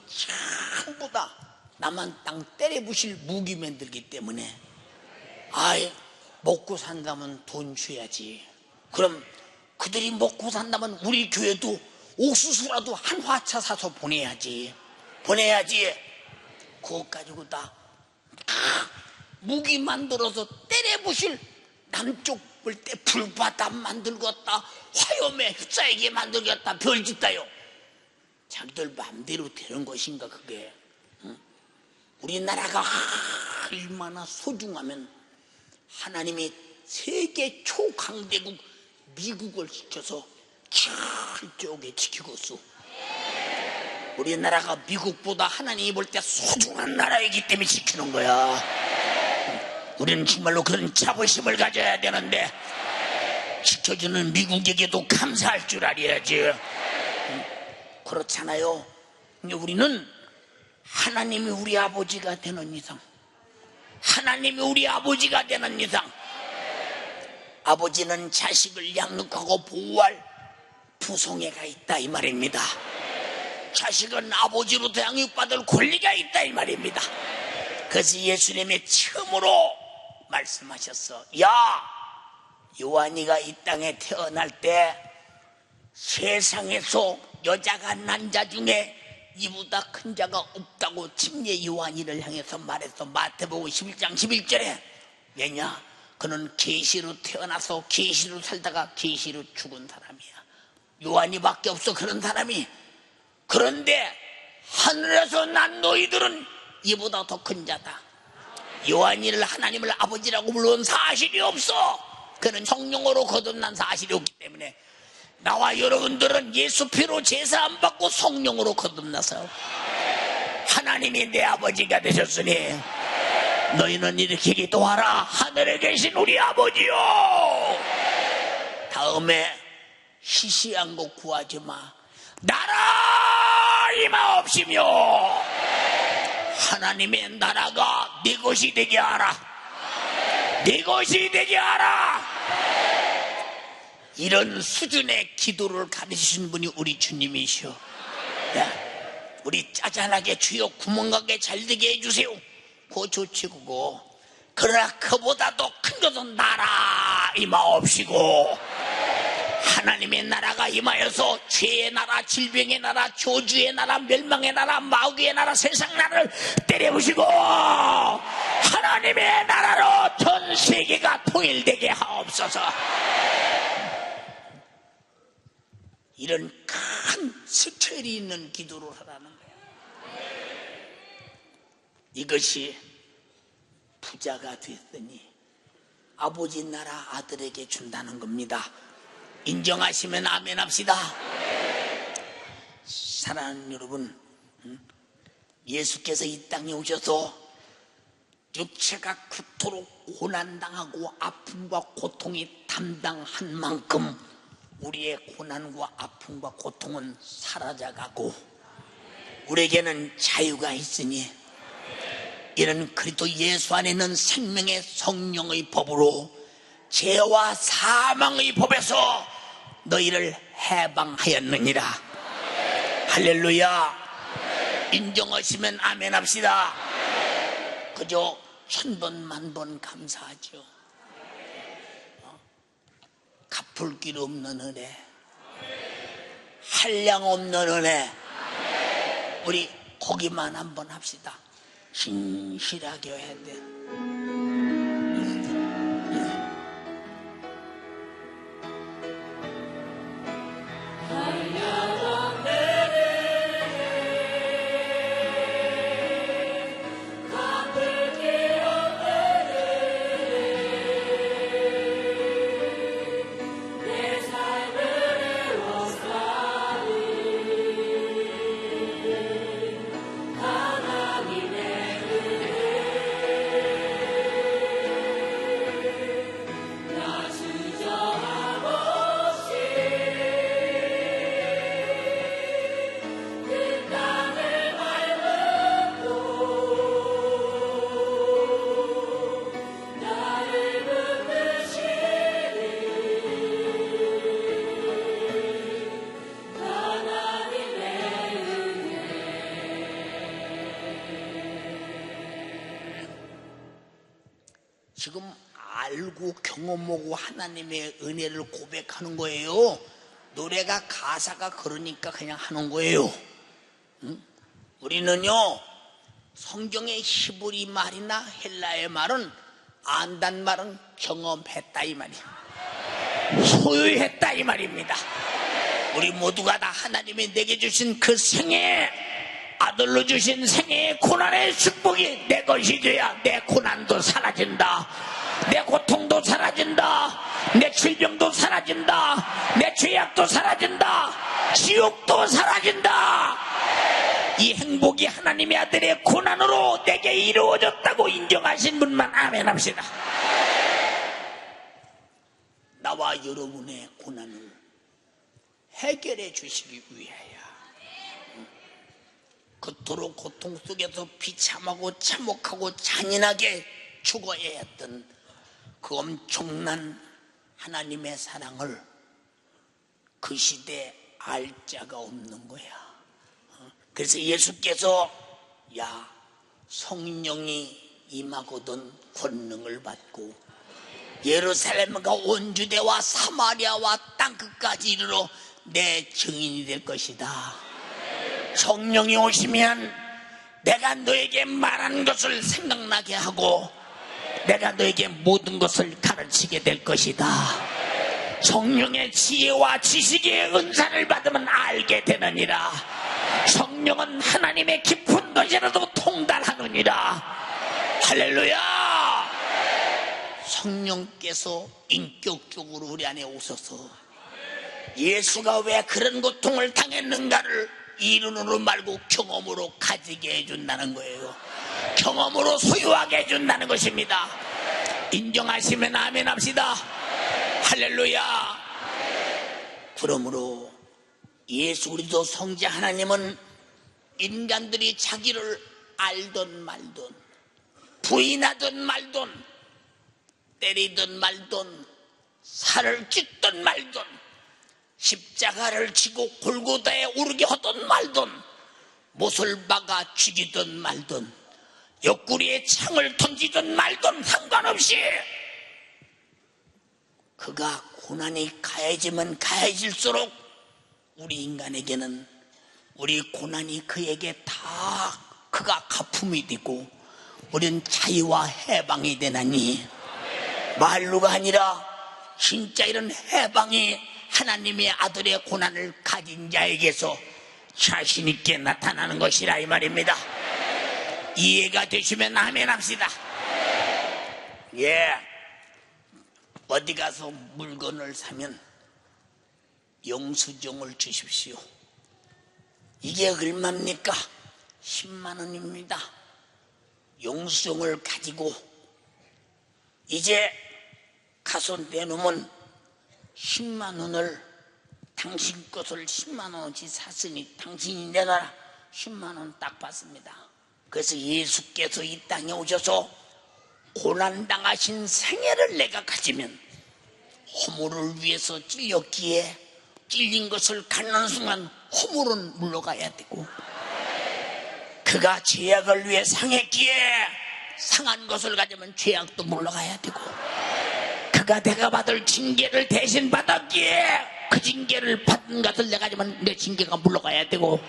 전부 다 남한 땅 때려부실 무기 만들기 때문에 먹고 산다면 돈 줘야지. 그럼 그들이 먹고 산다면 우리 교회도 옥수수라도 한 화차 사서 보내야지. 그것 가지고 다 무기 만들어서 때려부실 남쪽 볼 때 불바다 만들겠다, 화염에 휩싸이게 만들겠다, 별짓다요. 자기들 마음대로 되는 것인가 그게? 우리나라가 얼마나 소중하면 하나님이 세계 초강대국 미국을 시켜서 철저하게 지키고서 우리나라가 미국보다 하나님이 볼 때 소중한 나라이기 때문에 지키는 거야. 우리는 정말로 그런 자부심을 가져야 되는데 지켜주는 미국에게도 감사할 줄 알아야지. 그렇잖아요. 우리는 하나님이 우리 아버지가 되는 이상, 아버지는 자식을 양육하고 보호할 부성애가 있다 이 말입니다. 자식은 아버지로부터 양육받을 권리가 있다 이 말입니다. 그래서 예수님이 처음으로 말씀하셨어. 야, 요한이가 이 땅에 태어날 때 세상에서 여자가 난 자 중에 이보다 큰 자가 없다고 침례 요한이를 향해서 말했어. 마태복음 11장 11절에. 왜냐? 그는 계시로 태어나서 계시로 살다가 계시로 죽은 사람이야. 요한이밖에 없어 그런 사람이. 그런데 하늘에서 난 너희들은 이보다 더 큰 자다. 요한이를 하나님을 아버지라고 불러온 사실이 없어. 그는 성령으로 거듭난 사실이 없기 때문에 나와 여러분들은 예수 피로 제사 안 받고 성령으로 거듭나서 하나님이 내 아버지가 되셨으니 너희는 이렇게 기도하라. 하늘에 계신 우리 아버지요. 다음에 시시한 거 구하지 마. 나라 임하옵시며 하나님의 나라가 네 것이 되게 하라. 네 것이 되게 하라. 이런 수준의 기도를 가르치신 분이 우리 주님이시오. 우리 짜잘하게 주여 구멍가게 잘되게 해주세요. 그거 좋지 그거. 그러나 그보다도 큰 것은 나라 임하옵시고 하나님의 나라가 임하여서 죄의 나라, 질병의 나라, 저주의 나라, 멸망의 나라, 마귀의 나라, 세상 나라를 때려부시고 하나님의 나라로 전 세계가 통일되게 하옵소서. 이런 큰 스케일이 있는 기도를 하라는 거예요. 이것이 부자가 됐으니 아버지 나라 아들에게 준다는 겁니다. 인정하시면 아멘 합시다. 사랑하는 여러분, 예수께서 이 땅에 오셔서 육체가 그토록 고난당하고 아픔과 고통이 담당한 만큼 우리의 고난과 아픔과 고통은 사라져가고 우리에게는 자유가 있으니 이는 그리스도 예수 안에 있는 생명의 성령의 법으로 죄와 사망의 법에서 너희를 해방하였느니라. 할렐루야. 인정하시면 아멘 합시다. 그저 1000번 만번 감사하죠. 갚을 길 없는 은혜, 한량 없는 은혜. 우리 거기만 한번 합시다. 신실하게 해야 돼. 지금 알고 경험하고 하나님의 은혜를 고백하는 거예요. 노래가 가사가 그러니까 그냥 하는 거예요. 응? 우리는요, 성경의 히브리 말이나 헬라의 말은 안단 말은 경험했다 이 말이에요. 소유했다 이 말입니다. 우리 모두가 다 하나님이 내게 주신 그 생애, 아들로 주신 생애의 고난의 축복이 내 것이 돼야 내 고난도 사라진다, 내 고통도 사라진다, 내 질병도 사라진다, 내 죄악도 사라진다, 지옥도 사라진다. 이 행복이 하나님의 아들의 고난으로 내게 이루어졌다고 인정하신 분만 아멘 합시다. 나와 여러분의 고난을 해결해 주시기 위하여 그토록 고통 속에서 비참하고 참혹하고 잔인하게 죽어야 했던 그 엄청난 하나님의 사랑을 그 시대에 알 자가 없는 거야. 그래서 예수께서 야, 성령이 임하거든 권능을 받고 예루살렘과 온 유대와 사마리아와 땅끝까지 이르러 내 증인이 될 것이다. 성령이 오시면 내가 너에게 말한 것을 생각나게 하고 내가 너에게 모든 것을 가르치게 될 것이다. 성령의 지혜와 지식의 은사를 받으면 알게 되느니라. 성령은 하나님의 깊은 것이라도 통달하느니라. 할렐루야. 성령께서 인격적으로 우리 안에 오셔서 예수가 왜 그런 고통을 당했는가를 이론으로 말고 경험으로 가지게 해준다는 거예요. 경험으로 소유하게 해준다는 것입니다. 인정하시면 아멘 합시다. 할렐루야. 그러므로 예수 그리스도 성자 하나님은 인간들이 자기를 알던 말던 부인하던 말던 때리던 말던 살을 찢던 말던 십자가를 지고 골고다에 오르게 하던 말던 못을 박아 죽이던 말던 옆구리에 창을 던지던 말던 상관없이 그가 고난이 가해지면 가해질수록 우리 인간에게는 우리 고난이 그에게 다 그가 가품이 되고 우리는 자유와 해방이 되나니 말로가 아니라 진짜 이런 해방이 하나님의 아들의 고난을 가진 자에게서 자신 있게 나타나는 것이라 이 말입니다. 이해가 되시면 아멘 합시다. 예, 어디 가서 물건을 사면 영수증을 주십시오. 이게 얼마입니까? 10만 원입니다. 영수증을 가지고 이제 가서 내놓으면 10만 원을 당신 것을 10만 원어치 샀으니 당신이 내놔라. 10만 원 딱 받습니다. 그래서 예수께서 이 땅에 오셔서 고난당하신 생애를 내가 가지면 허물을 위해서 찔렸기에 찔린 것을 갖는 순간 허물은 물러가야 되고 그가 죄악을 위해 상했기에 상한 것을 가지면 죄악도 물러가야 되고 그가 내가 받을 징계를 대신 받았기에 그 징계를 받은 것을 내가 가지면 내 징계가 물러가야 되고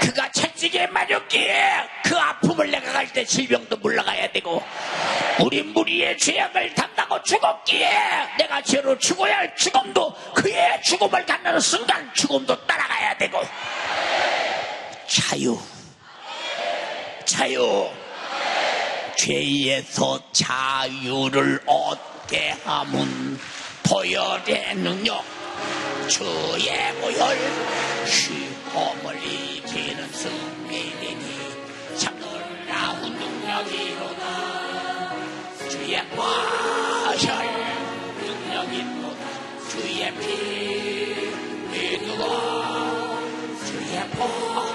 그가 채찍에 맞았기에 그 아픔을 내가 갈 때 질병도 물러가야 되고 우리 무리의 죄악을 담당하고 죽었기에 내가 죄로 죽어야 할 죽음도 그의 죽음을 갖는 순간 죽음도 따라가야 되고 자유 죄에서 자유를 얻게 함은 보혈의 능력 주의 보혈 시험을 이기는 승리되니 참 놀라운 능력이로다. 주의 보혈 능력이로다. 주의 피 믿고 주의 보혈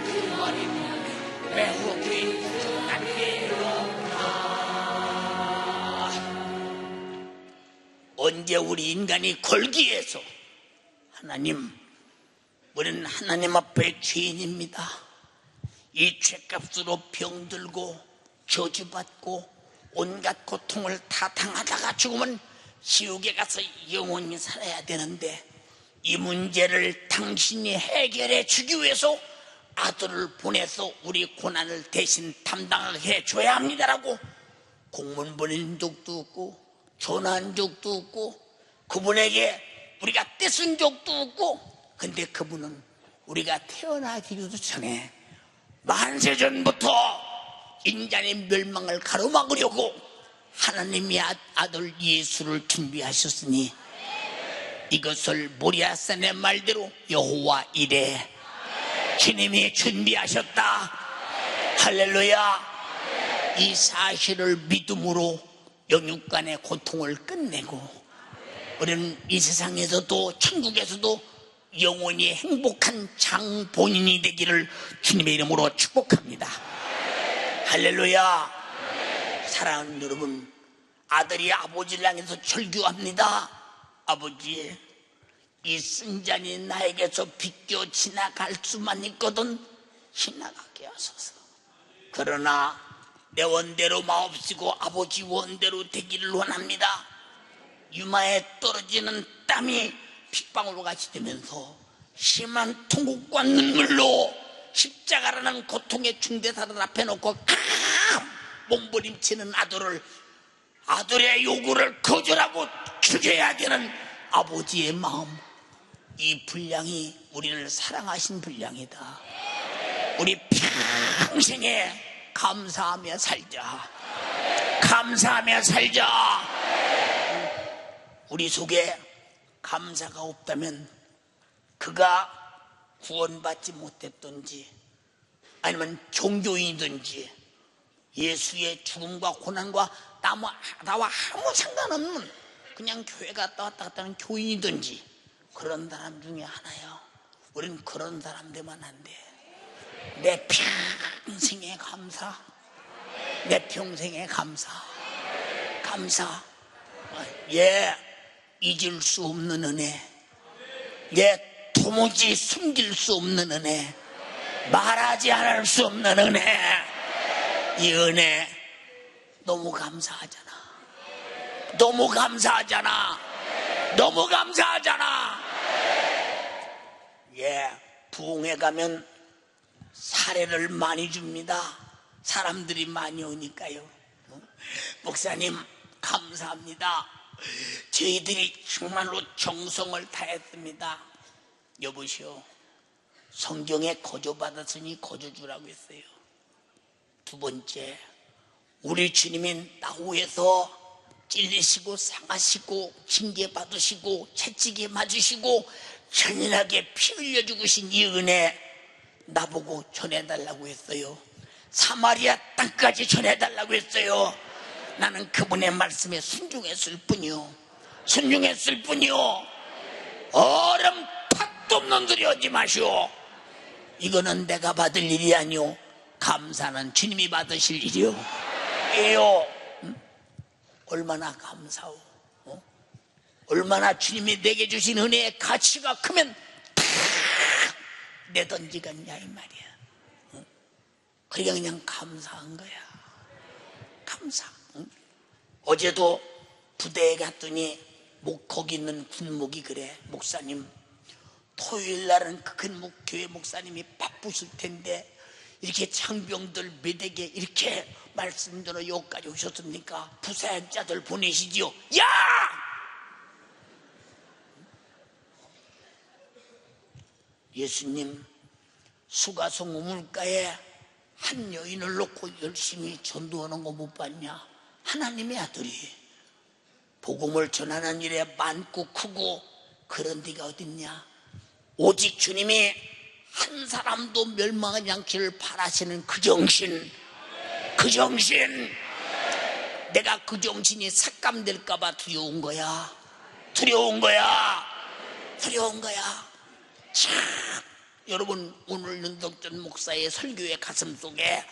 그거리는 매우 귀중한 이로다. 언제 우리 인간이 걸기에서 하나님, 우리는 하나님 앞에 죄인입니다. 이 죄값으로 병들고 저주받고 온갖 고통을 다 당하다가 죽으면 지옥에 가서 영원히 살아야 되는데 이 문제를 당신이 해결해 주기 위해서 아들을 보내서 우리 고난을 대신 담당하게 해줘야 합니다라고 공문 보낸 적도 없고 전화한 적도 없고 그분에게 우리가 떼쓴 적도 없고, 근데 그분은 우리가 태어나기도 전에 만세 전부터 인간의 멸망을 가로막으려고 하나님의 아들 예수를 준비하셨으니 이것을 모리아산의 말대로 여호와 이레 주님이 준비하셨다. 할렐루야. 이 사실을 믿음으로 영육간의 고통을 끝내고 우리는 이 세상에서도 천국에서도 영원히 행복한 장본인이 되기를 주님의 이름으로 축복합니다. 할렐루야. 사랑하는 여러분, 아들이 아버지를 향해서 절규합니다. 아버지, 이 쓴잔이 나에게서 비껴 지나갈 수만 있거든 지나가게 하소서. 그러나 내 원대로 마옵시고 아버지 원대로 되기를 원합니다. 유마에 떨어지는 땀이 핏방울로 같이 되면서 심한 통곡과 눈물로 십자가라는 고통의 중대사를 앞에 놓고 몸부림치는 아들의 요구를 거절하고 죽여야 되는 아버지의 마음, 이 분량이 우리를 사랑하신 분량이다. 우리 평생에 감사하며 살자. 감사하며 살자. 우리 속에 감사가 없다면 그가 구원받지 못했던지 아니면 종교인이든지 예수의 죽음과 고난과 나와 아무 상관없는 그냥 교회 갔다 왔다 하는 교인이든지 그런 사람 중에 하나요. 우린 그런 사람 되면 안 돼. 내 평생의 감사, 내 평생의 감사. 잊을 수 없는 은혜, 도무지 숨길 수 없는 은혜, 말하지 않을 수 없는 은혜. 이 은혜 너무 감사하잖아. 너무 감사하잖아. 너무 감사하잖아. 부흥회 가면 사례를 많이 줍니다. 사람들이 많이 오니까요. 목사님 감사합니다. 저희들이 정말로 정성을 다했습니다. 여보시오, 성경에 거저받았으니 거저주라고 했어요. 두 번째, 우리 주님이 나후에서 찔리시고 상하시고 징계받으시고 채찍에 맞으시고 잔인하게 피 흘려 죽으신 이 은혜 나보고 전해달라고 했어요. 사마리아 땅까지 전해달라고 했어요. 나는 그분의 말씀에 순종했을 뿐이요. 얼음 팥도 없는 소리 하지 마시오. 이거는 내가 받을 일이 아니오. 감사는 주님이 받으실 일이요. 얼마나 감사오. 얼마나 주님이 내게 주신 은혜의 가치가 크면 탁 내던지겠냐 이 말이야. 그냥 감사한 거야. 감사. 어제도 부대에 갔더니 거기 있는 군목이 그래. 목사님, 토요일 날은 큰 교회 목사님이 바쁘실 텐데 이렇게 장병들 몇에게 이렇게 말씀 들어 여기까지 오셨습니까? 부사역자들 보내시지요. 야! 예수님 수가성 우물가에 한 여인을 놓고 열심히 전도하는 거 못 봤냐? 하나님의 아들이 복음을 전하는 일에 많고 크고 그런 데가 어딨냐? 오직 주님이 한 사람도 멸망하지 않기를 바라시는 그 정신, 내가 그 정신이 삭감될까봐 두려운 거야. 참, 여러분, 오늘 윤덕전 목사의 설교의 가슴 속에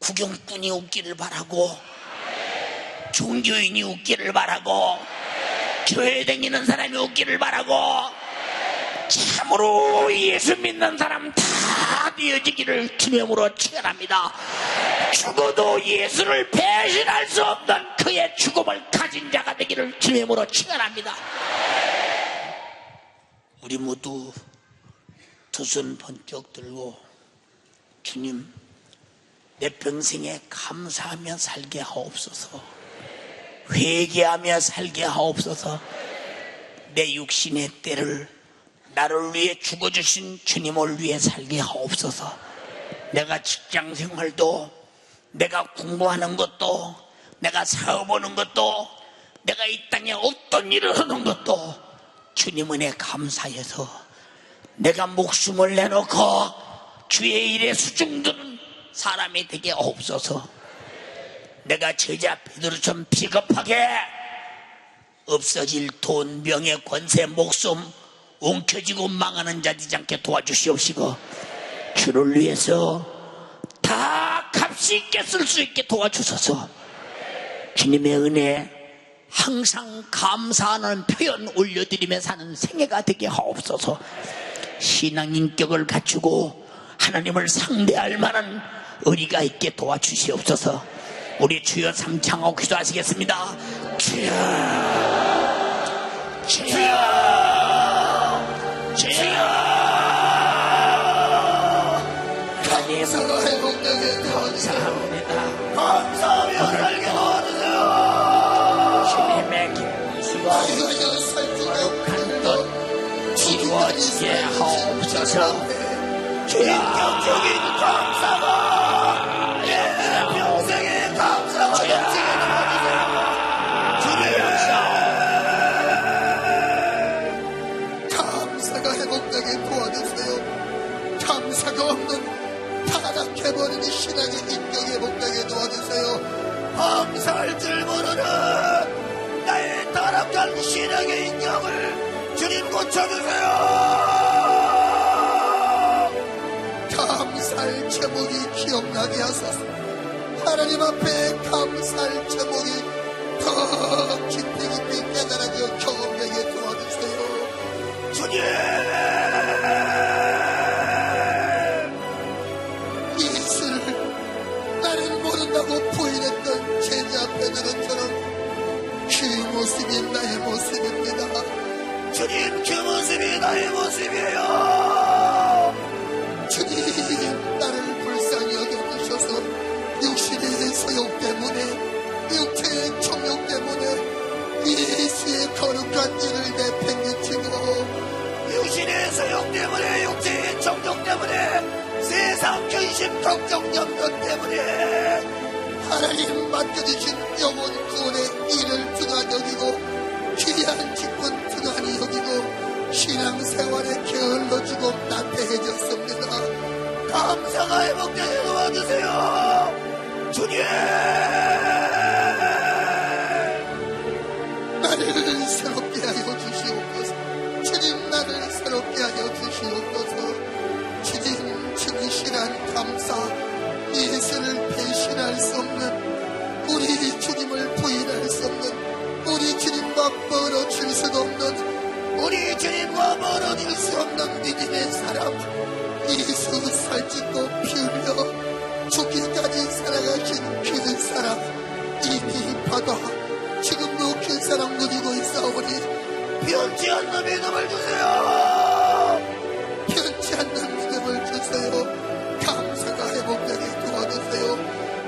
구경꾼이 웃기를 바라고, 종교인이 웃기를 바라고, 교회 다니는 사람이 웃기를 바라고, 참으로 예수 믿는 사람 다 되어지기를 주님으로 축원합니다. 죽어도 예수를 배신할 수 없는 그의 죽음을 가진 자가 되기를 주님의 이름으로 축원합니다. 우리 모두 두 손 번쩍 들고 주님, 내 평생에 감사하며 살게 하옵소서. 회개하며 살게 하옵소서. 내 육신의 때를 나를 위해 죽어주신 주님을 위해 살게 하옵소서. 내가 직장생활도, 내가 공부하는 것도, 내가 사업하는 것도, 내가 이 땅에 어떤 일을 하는 것도 주님 은혜 감사해서 내가 목숨을 내놓고 주의 일에 수중드는 사람이 되게 없어서, 내가 저자 베드로처럼 비겁하게 없어질 돈, 명예, 권세, 목숨 움켜쥐고 망하는 자 되지 않게 도와주시옵시고, 주를 위해서 다 값이 있게 쓸 수 있게 도와주소서. 주님의 은혜 항상 감사하는 표현 올려드리며 사는 생애가 되게 하옵소서. 신앙 인격을 갖추고 하나님을 상대할 만한 의리가 있게 도와주시옵소서. 우리 주여 삼창하고 기도하시겠습니다. 주여, 주여, 주여. 감사가 회복되게 감사합니다. 감사하며 살게 도와주세요. 주님의 기쁘시고 거룩한 뜻 이루어지게 하옵소서. 인격적인 감사가 내 평생의 감사가 넘치게 도와주세요. 감사가 회복되게 도와주세요. 감사가 없는 타락해버린 신앙의 인격이 회복되게 도와주세요. 감사할 줄 모르는 나의 타락한 신앙의 인격을 주님 고쳐주세요. 감사할 제목이 기억나게 하소서. 하나님 앞에 감사할 제목이 더 깊이 깊이 깨달아져 경험되게 도와주세요. 주님, 예수를 나를 모른다고 부인했던 제자 베드로처럼 그 모습이 나의 모습입니다. 주님, 그 모습이 나의 모습이에요. 주님, 나를 불쌍히 여겨주셔서 육신의 소욕 때문에, 육체의 정욕 때문에 예수의 거룩한 일을 내팽개치고, 육신의 소욕 때문에, 육체의 정욕 때문에, 세상 근심 걱정 염려 때문에 하나님 맡겨주신 영혼 구원의 일을 중요하게 여기고, 귀한 기쁜 중요하게 여기고, 신앙생활에 게을러지고 나태해졌습니다. 감사가 회복되게 도와주세요. 주님, 나를 새롭게 하여 주시옵소서. 주님, 나를 새롭게 하여 주시옵소서. 주님, 주니시란 감사, 예수를 배신할 수 없는, 우리 주님을 부인할 수 없는, 우리 주님과 멀어질 수도 없는, 우리 주님과 멀어질 수 없는 믿음의 사람, 예수 살찌고 피 흘려 죽기까지 살아가신 그 사람, 이미 받아 지금도 그 사람 누리고 있사오니 변치 않는 믿음을 주세요. 변치 않는 믿음을 주세요. 감사가 회복되게 도와주세요.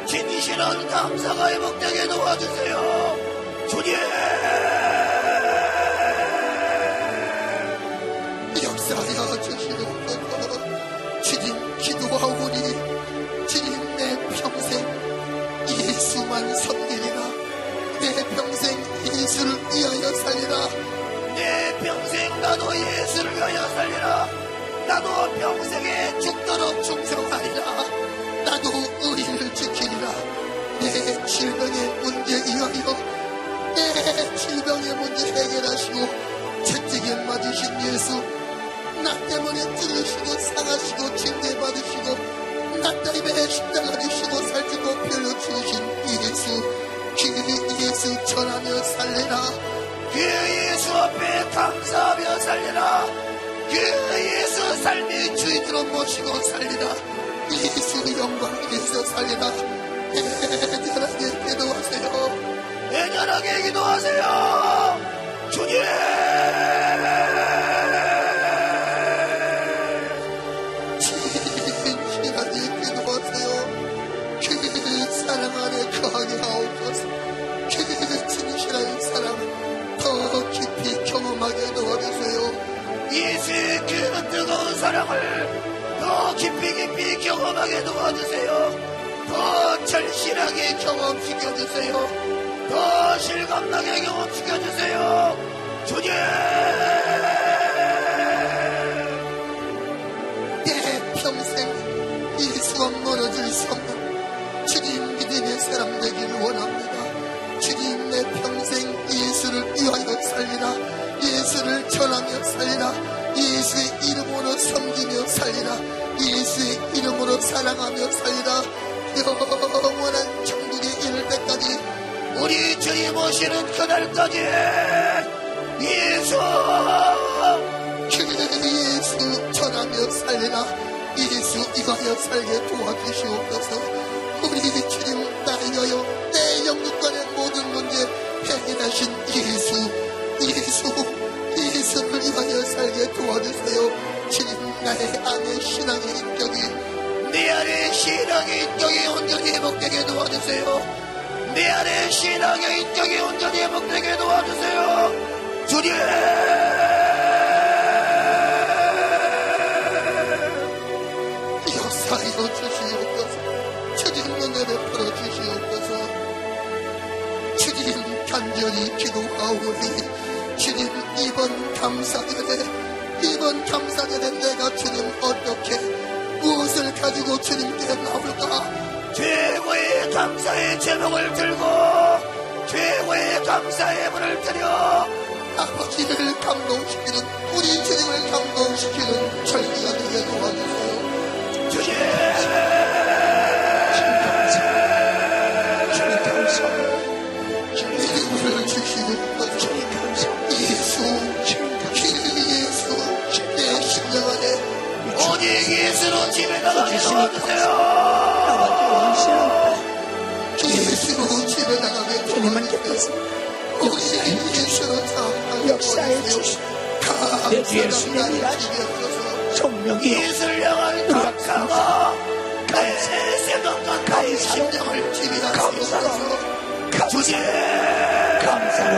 진실한 감사가 회복되게 도와주세요. 주님, 역사하여 주시옵소서. 주님, 기도하오니 주님, 내 평생 예수만 섬기리라. 내 평생 예수를 위하여 살리라. 내 평생 나도 예수를 위하여 살리라. 나도 평생에 죽도록 충성하리라. 나도 의를 지키리라. 내 질병의 문제 이하여, 내 질병의 문제 해결하시고 채찍에 맞으신 예수, 나 때문에 찌르시고 상하시고 징계받으시고 나 때문에 십자가 지시고 살찌고 별로 주신 예수, 그 예수 전하며 살리라. 그 예수 앞에 감사하며 살리라. 그 예수 삶의 주인으로 모시고 살리라. 예수 영광 위해서 살리라. 애절하게 기도하세요. 애절하게 기도하세요. 주님, 진실하게 기도하세요. 그 사랑 안에 거하게 하옵소서. 그 진실한 사랑 더 깊이 경험하게 도와주세요. 예수의 그 뜨거운 사랑을 더 깊이 경험하게 도와주세요. 더 절실하게 경험시켜주세요. 더 실감나게 경험시켜주세요. 주님, 내 평생 예수와 멀어질 수 없는 주님 믿음의 사람 되기를 원합니다. 주님, 내 평생 예수를 위하여 살리라. 예수를 전하며 살리라. 예수의 이름으로 섬기며 살리라. 예수의 이름으로 사랑하며 살리라. 영원한 천국에 이를 때까지 우리 주님 오시는 그날까지 예수, 예수 전하며 살리라. 예수 위하여 살게 도와주시옵소서. 우리 주님, 나를 위하여 내 영육간의 모든 문제 해결하신 예수를 위하여 살게 도와주세요. 주님, 나의 안에 신앙의 인격이 내 안에 신앙의 인격이 온전히 회복되게 도와주세요. 내 안에 신앙의 인격이 온전히 회복되게 도와주세요. 주님, 역사하여 주시옵소서. 주님, 눈을 베풀어 주시옵소서. 주님, 간절히 기도하오니 주님, 이번 감사절에 내가 주님 어떻게 무엇을 가지고 주님께 나올까? 최고의 감사의 제목을 들고 최고의 감사의 문을 드려 아버지를 감동시키는, 우리 주님을 감동시키는 절기가 되게 도와주세요. 주님, 이름을 주시옵소서. 예수, 내 심령 안에 오직 예수로 집에 나가게 도와주세요. 예수로 집에 나가게 도와주세요. 우리 예수로 사랑하게 역사해 주시고 내 뒤에 수명이 주시옵소서. 성령이 예수를 향한 감사가 내 생각과 나의 심령을 지배하시옵소서. 주님, 감사로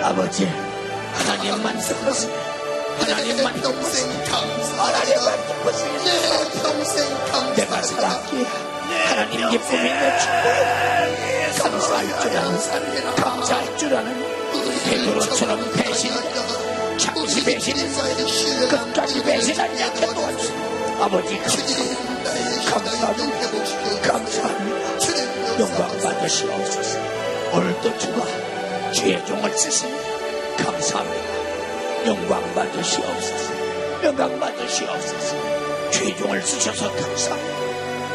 아버지 하나님만 기쁘시네. 하나님만 내 평생 감사합니다. 하나님만 기쁘시네. 내 평생 내가 감사합니다. 살았기에 하나님 기쁨이 내 축복에 감사할 줄 아는 감사할 줄 아는 베드로처럼 배신 잠시 배신은 끝까지 배신하지 않게 도와주세요. 아버지 감사합니다. 영광 받으시옵소서. 오늘도 주가 주의 종을 쓰시니 감사합니다. 영광 받으시옵소서. 영광 받으시옵소서. 주의 종을 쓰셔서 감사합니다.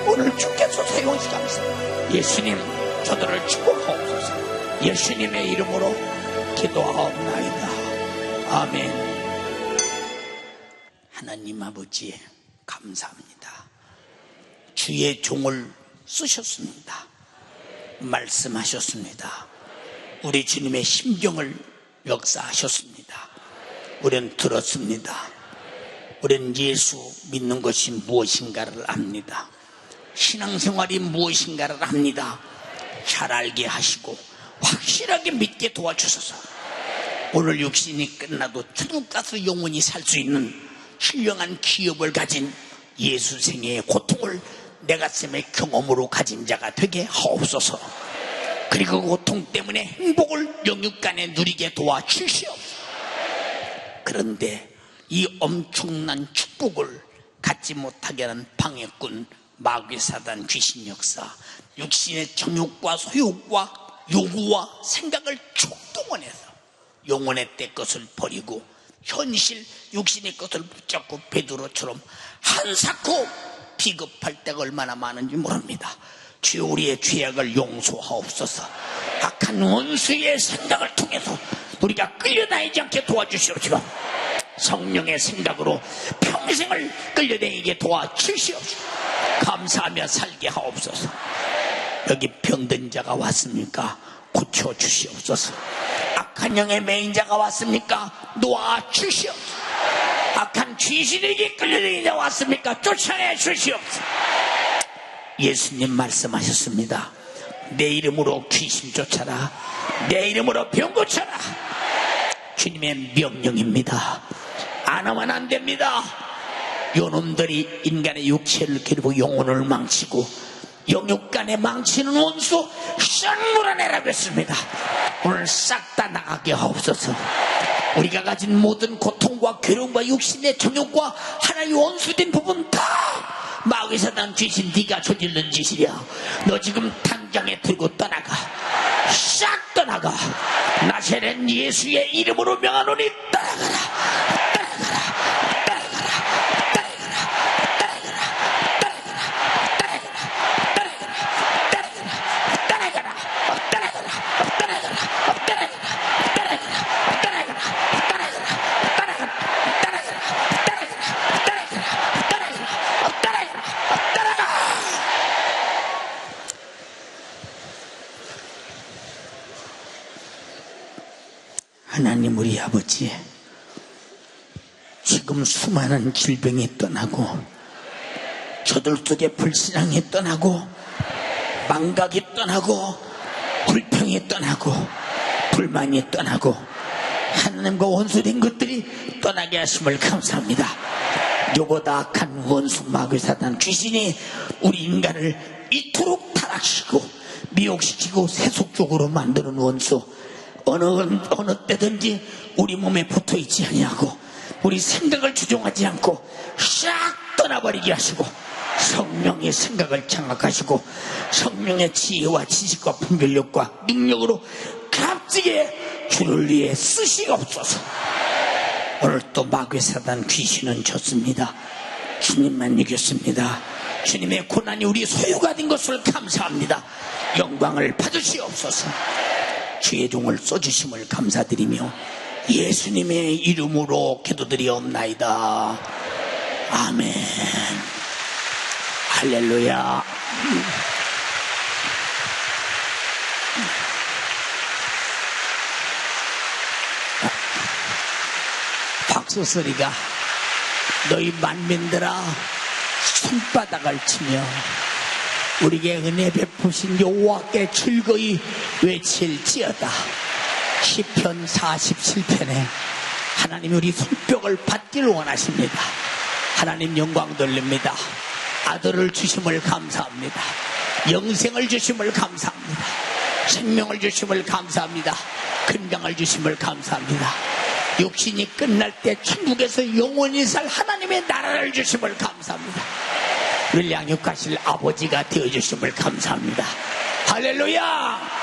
오늘 주께서 사용하시 감사합니다. 예수님, 저들을 축복하옵소서. 예수님의 이름으로 기도하옵나이다. 아멘. 하나님 아버지 감사합니다. 주의 종을 쓰셨습니다. 말씀하셨습니다. 우리 주님의 심정을 역사하셨습니다. 우리는 들었습니다. 우리는 예수 믿는 것이 무엇인가를 압니다. 신앙생활이 무엇인가를 압니다. 잘 알게 하시고 확실하게 믿게 도와주셔서 오늘 육신이 끝나도 천국 가서 영원히 살 수 있는 훌륭한 기업을 가진 예수생애의 고통을 내 가슴의 경험으로 가진 자가 되게 하옵소서. 그리고 그 고통 때문에 행복을 영육간에 누리게 도와주시옵소서. 그런데 이 엄청난 축복을 갖지 못하게 하는 방해꾼 마귀 사단 귀신 역사, 육신의 정욕과 소욕과 요구와 생각을 총동원해서 영혼의 때 것을 버리고 현실 육신의 것을 붙잡고 베드로처럼 한사코 비겁할 때가 얼마나 많은지 모릅니다. 주여 우리의 죄악을 용서하옵소서. 악한 원수의 생각을 통해서 우리가 끌려다니지 않게 도와주시옵시고 성령의 생각으로 평생을 끌려다니게 도와주시옵시고 감사하며 살게 하옵소서. 여기 병든 자가 왔습니까? 고쳐 주시옵소서. 악한 영의 매인자가 왔습니까? 놓아 주시옵소서. 악한 귀신에게 끌려다니는 자 왔습니까? 쫓아내 주시옵소서. 예수님 말씀하셨습니다. 내 이름으로 귀신 쫓아라. 내 이름으로 병 고쳐라. 주님의 명령입니다. 안 하면 안 됩니다. 요놈들이 인간의 육체를 괴롭히고 영혼을 망치고 영육간에 망치는 원수 싹 몰아내라고 했습니다. 오늘 싹 다 나가게 하옵소서. 우리가 가진 모든 고통과 괴로움과 육신의 정욕과 하나의 원수된 부분 다 마귀 사단 귀신 네가 저지른 짓이랴. 너 지금 당장에 들고 떠나가. 싹 떠나가. 나세렛 예수의 이름으로 명하노니 떠나가라. 하나님 우리 아버지, 지금 수많은 질병이 떠나고 저들 속에 불신앙이 떠나고 망각이 떠나고 불평이 떠나고 불만이 떠나고 하나님과 원수된 것들이 떠나게 하심을 감사합니다. 요보다 악한 원수 마귀 사단 귀신이 우리 인간을 이토록 타락시키고 미혹시키고 세속적으로 만드는 원수, 어느 때든지 우리 몸에 붙어있지 아니하고 우리 생각을 주종하지 않고 싹 떠나버리게 하시고 성령의 생각을 장악하시고 성령의 지혜와 지식과 분별력과 능력으로 값지게 주를 위해 쓰시옵소서. 오늘 또 마귀 사단 귀신은 졌습니다. 주님만 이겼습니다. 주님의 고난이 우리 소유가 된 것을 감사합니다. 영광을 받으시옵소서. 주의 종을 써주심을 감사드리며 예수님의 이름으로 기도드리옵나이다. 아멘. 할렐루야. 박수 소리가 너희 만민들아 손바닥을 치며 우리에게 은혜 베푸신 여호와께 즐거이 외칠지어다. 시편 47편에 하나님 우리 손뼉을 받기를 원하십니다. 하나님 영광 돌립니다. 아들을 주심을 감사합니다. 영생을 주심을 감사합니다. 생명을 주심을 감사합니다. 건강을 주심을 감사합니다. 육신이 끝날 때 천국에서 영원히 살 하나님의 나라를 주심을 감사합니다. 우리를 양육하실 아버지가 되어주심을 감사합니다. 할렐루야.